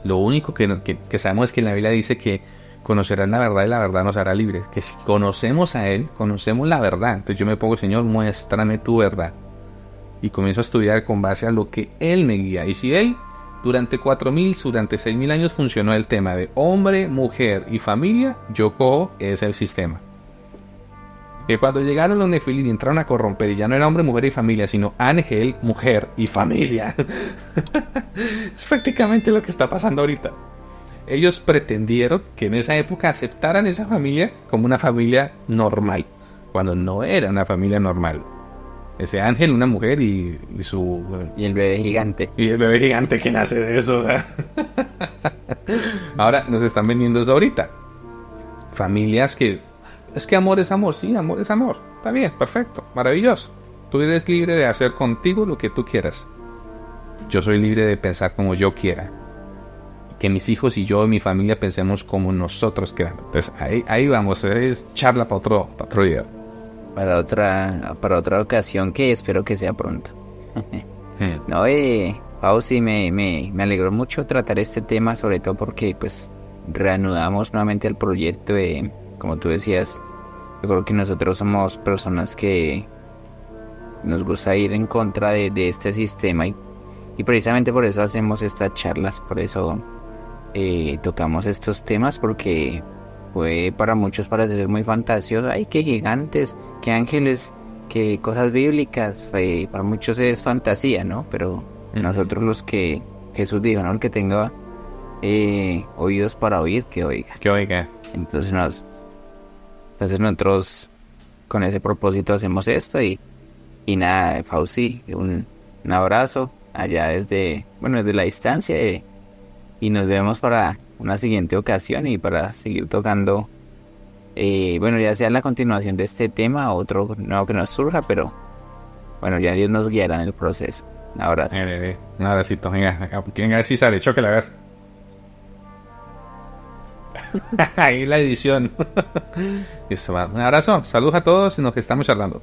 lo único que sabemos es que en la Biblia dice que conocerán la verdad y la verdad nos hará libres. Que si conocemos a Él, conocemos la verdad. Entonces yo me pongo, Señor, muéstrame tu verdad. Y comienzo a estudiar con base a lo que Él me guía. Y si Él durante 4.000, durante 6.000 años funcionó el tema de hombre, mujer y familia, yo cojo ese sistema. Que cuando llegaron los Nefilim y entraron a corromper, y ya no era hombre, mujer y familia, sino ángel, mujer y familia. Es prácticamente lo que está pasando ahorita. Ellos pretendieron que en esa época aceptaran esa familia como una familia normal, cuando no era una familia normal. Ese ángel, una mujer y su... Y el bebé gigante. Y el bebé gigante que nace de eso. O sea. Ahora nos están vendiendo eso ahorita. Familias que... Es que amor es amor. Sí, amor es amor. Está bien, perfecto, maravilloso. Tú eres libre de hacer contigo lo que tú quieras. Yo soy libre de pensar como yo quiera. Que mis hijos y yo y mi familia pensemos como nosotros queramos. Entonces ahí vamos. Es charla para otro día. Para otra ocasión que espero que sea pronto. No, Pau, sí, me alegró mucho tratar este tema, sobre todo porque pues reanudamos nuevamente el proyecto de, como tú decías, yo creo que nosotros somos personas que nos gusta ir en contra de este sistema y precisamente por eso hacemos estas charlas, por eso tocamos estos temas, porque puede para muchos parecer muy fantasioso. Ay, qué gigantes, qué ángeles, qué cosas bíblicas. Para muchos es fantasía, ¿no? Pero nosotros los que Jesús dijo, ¿no? El que tenga oídos para oír, que oiga. Que oiga. Entonces nosotros con ese propósito hacemos esto y nada, Fauci, un abrazo allá desde la distancia y nos vemos para una siguiente ocasión y para seguir tocando, ya sea la continuación de este tema o otro nuevo que nos surja, pero bueno, ya Dios nos guiará en el proceso. Un abrazo. Un abracito, venga a ver si sale, chóquela, a ver. Ahí la edición. Listo, un abrazo, saludos a todos y nos estamos charlando.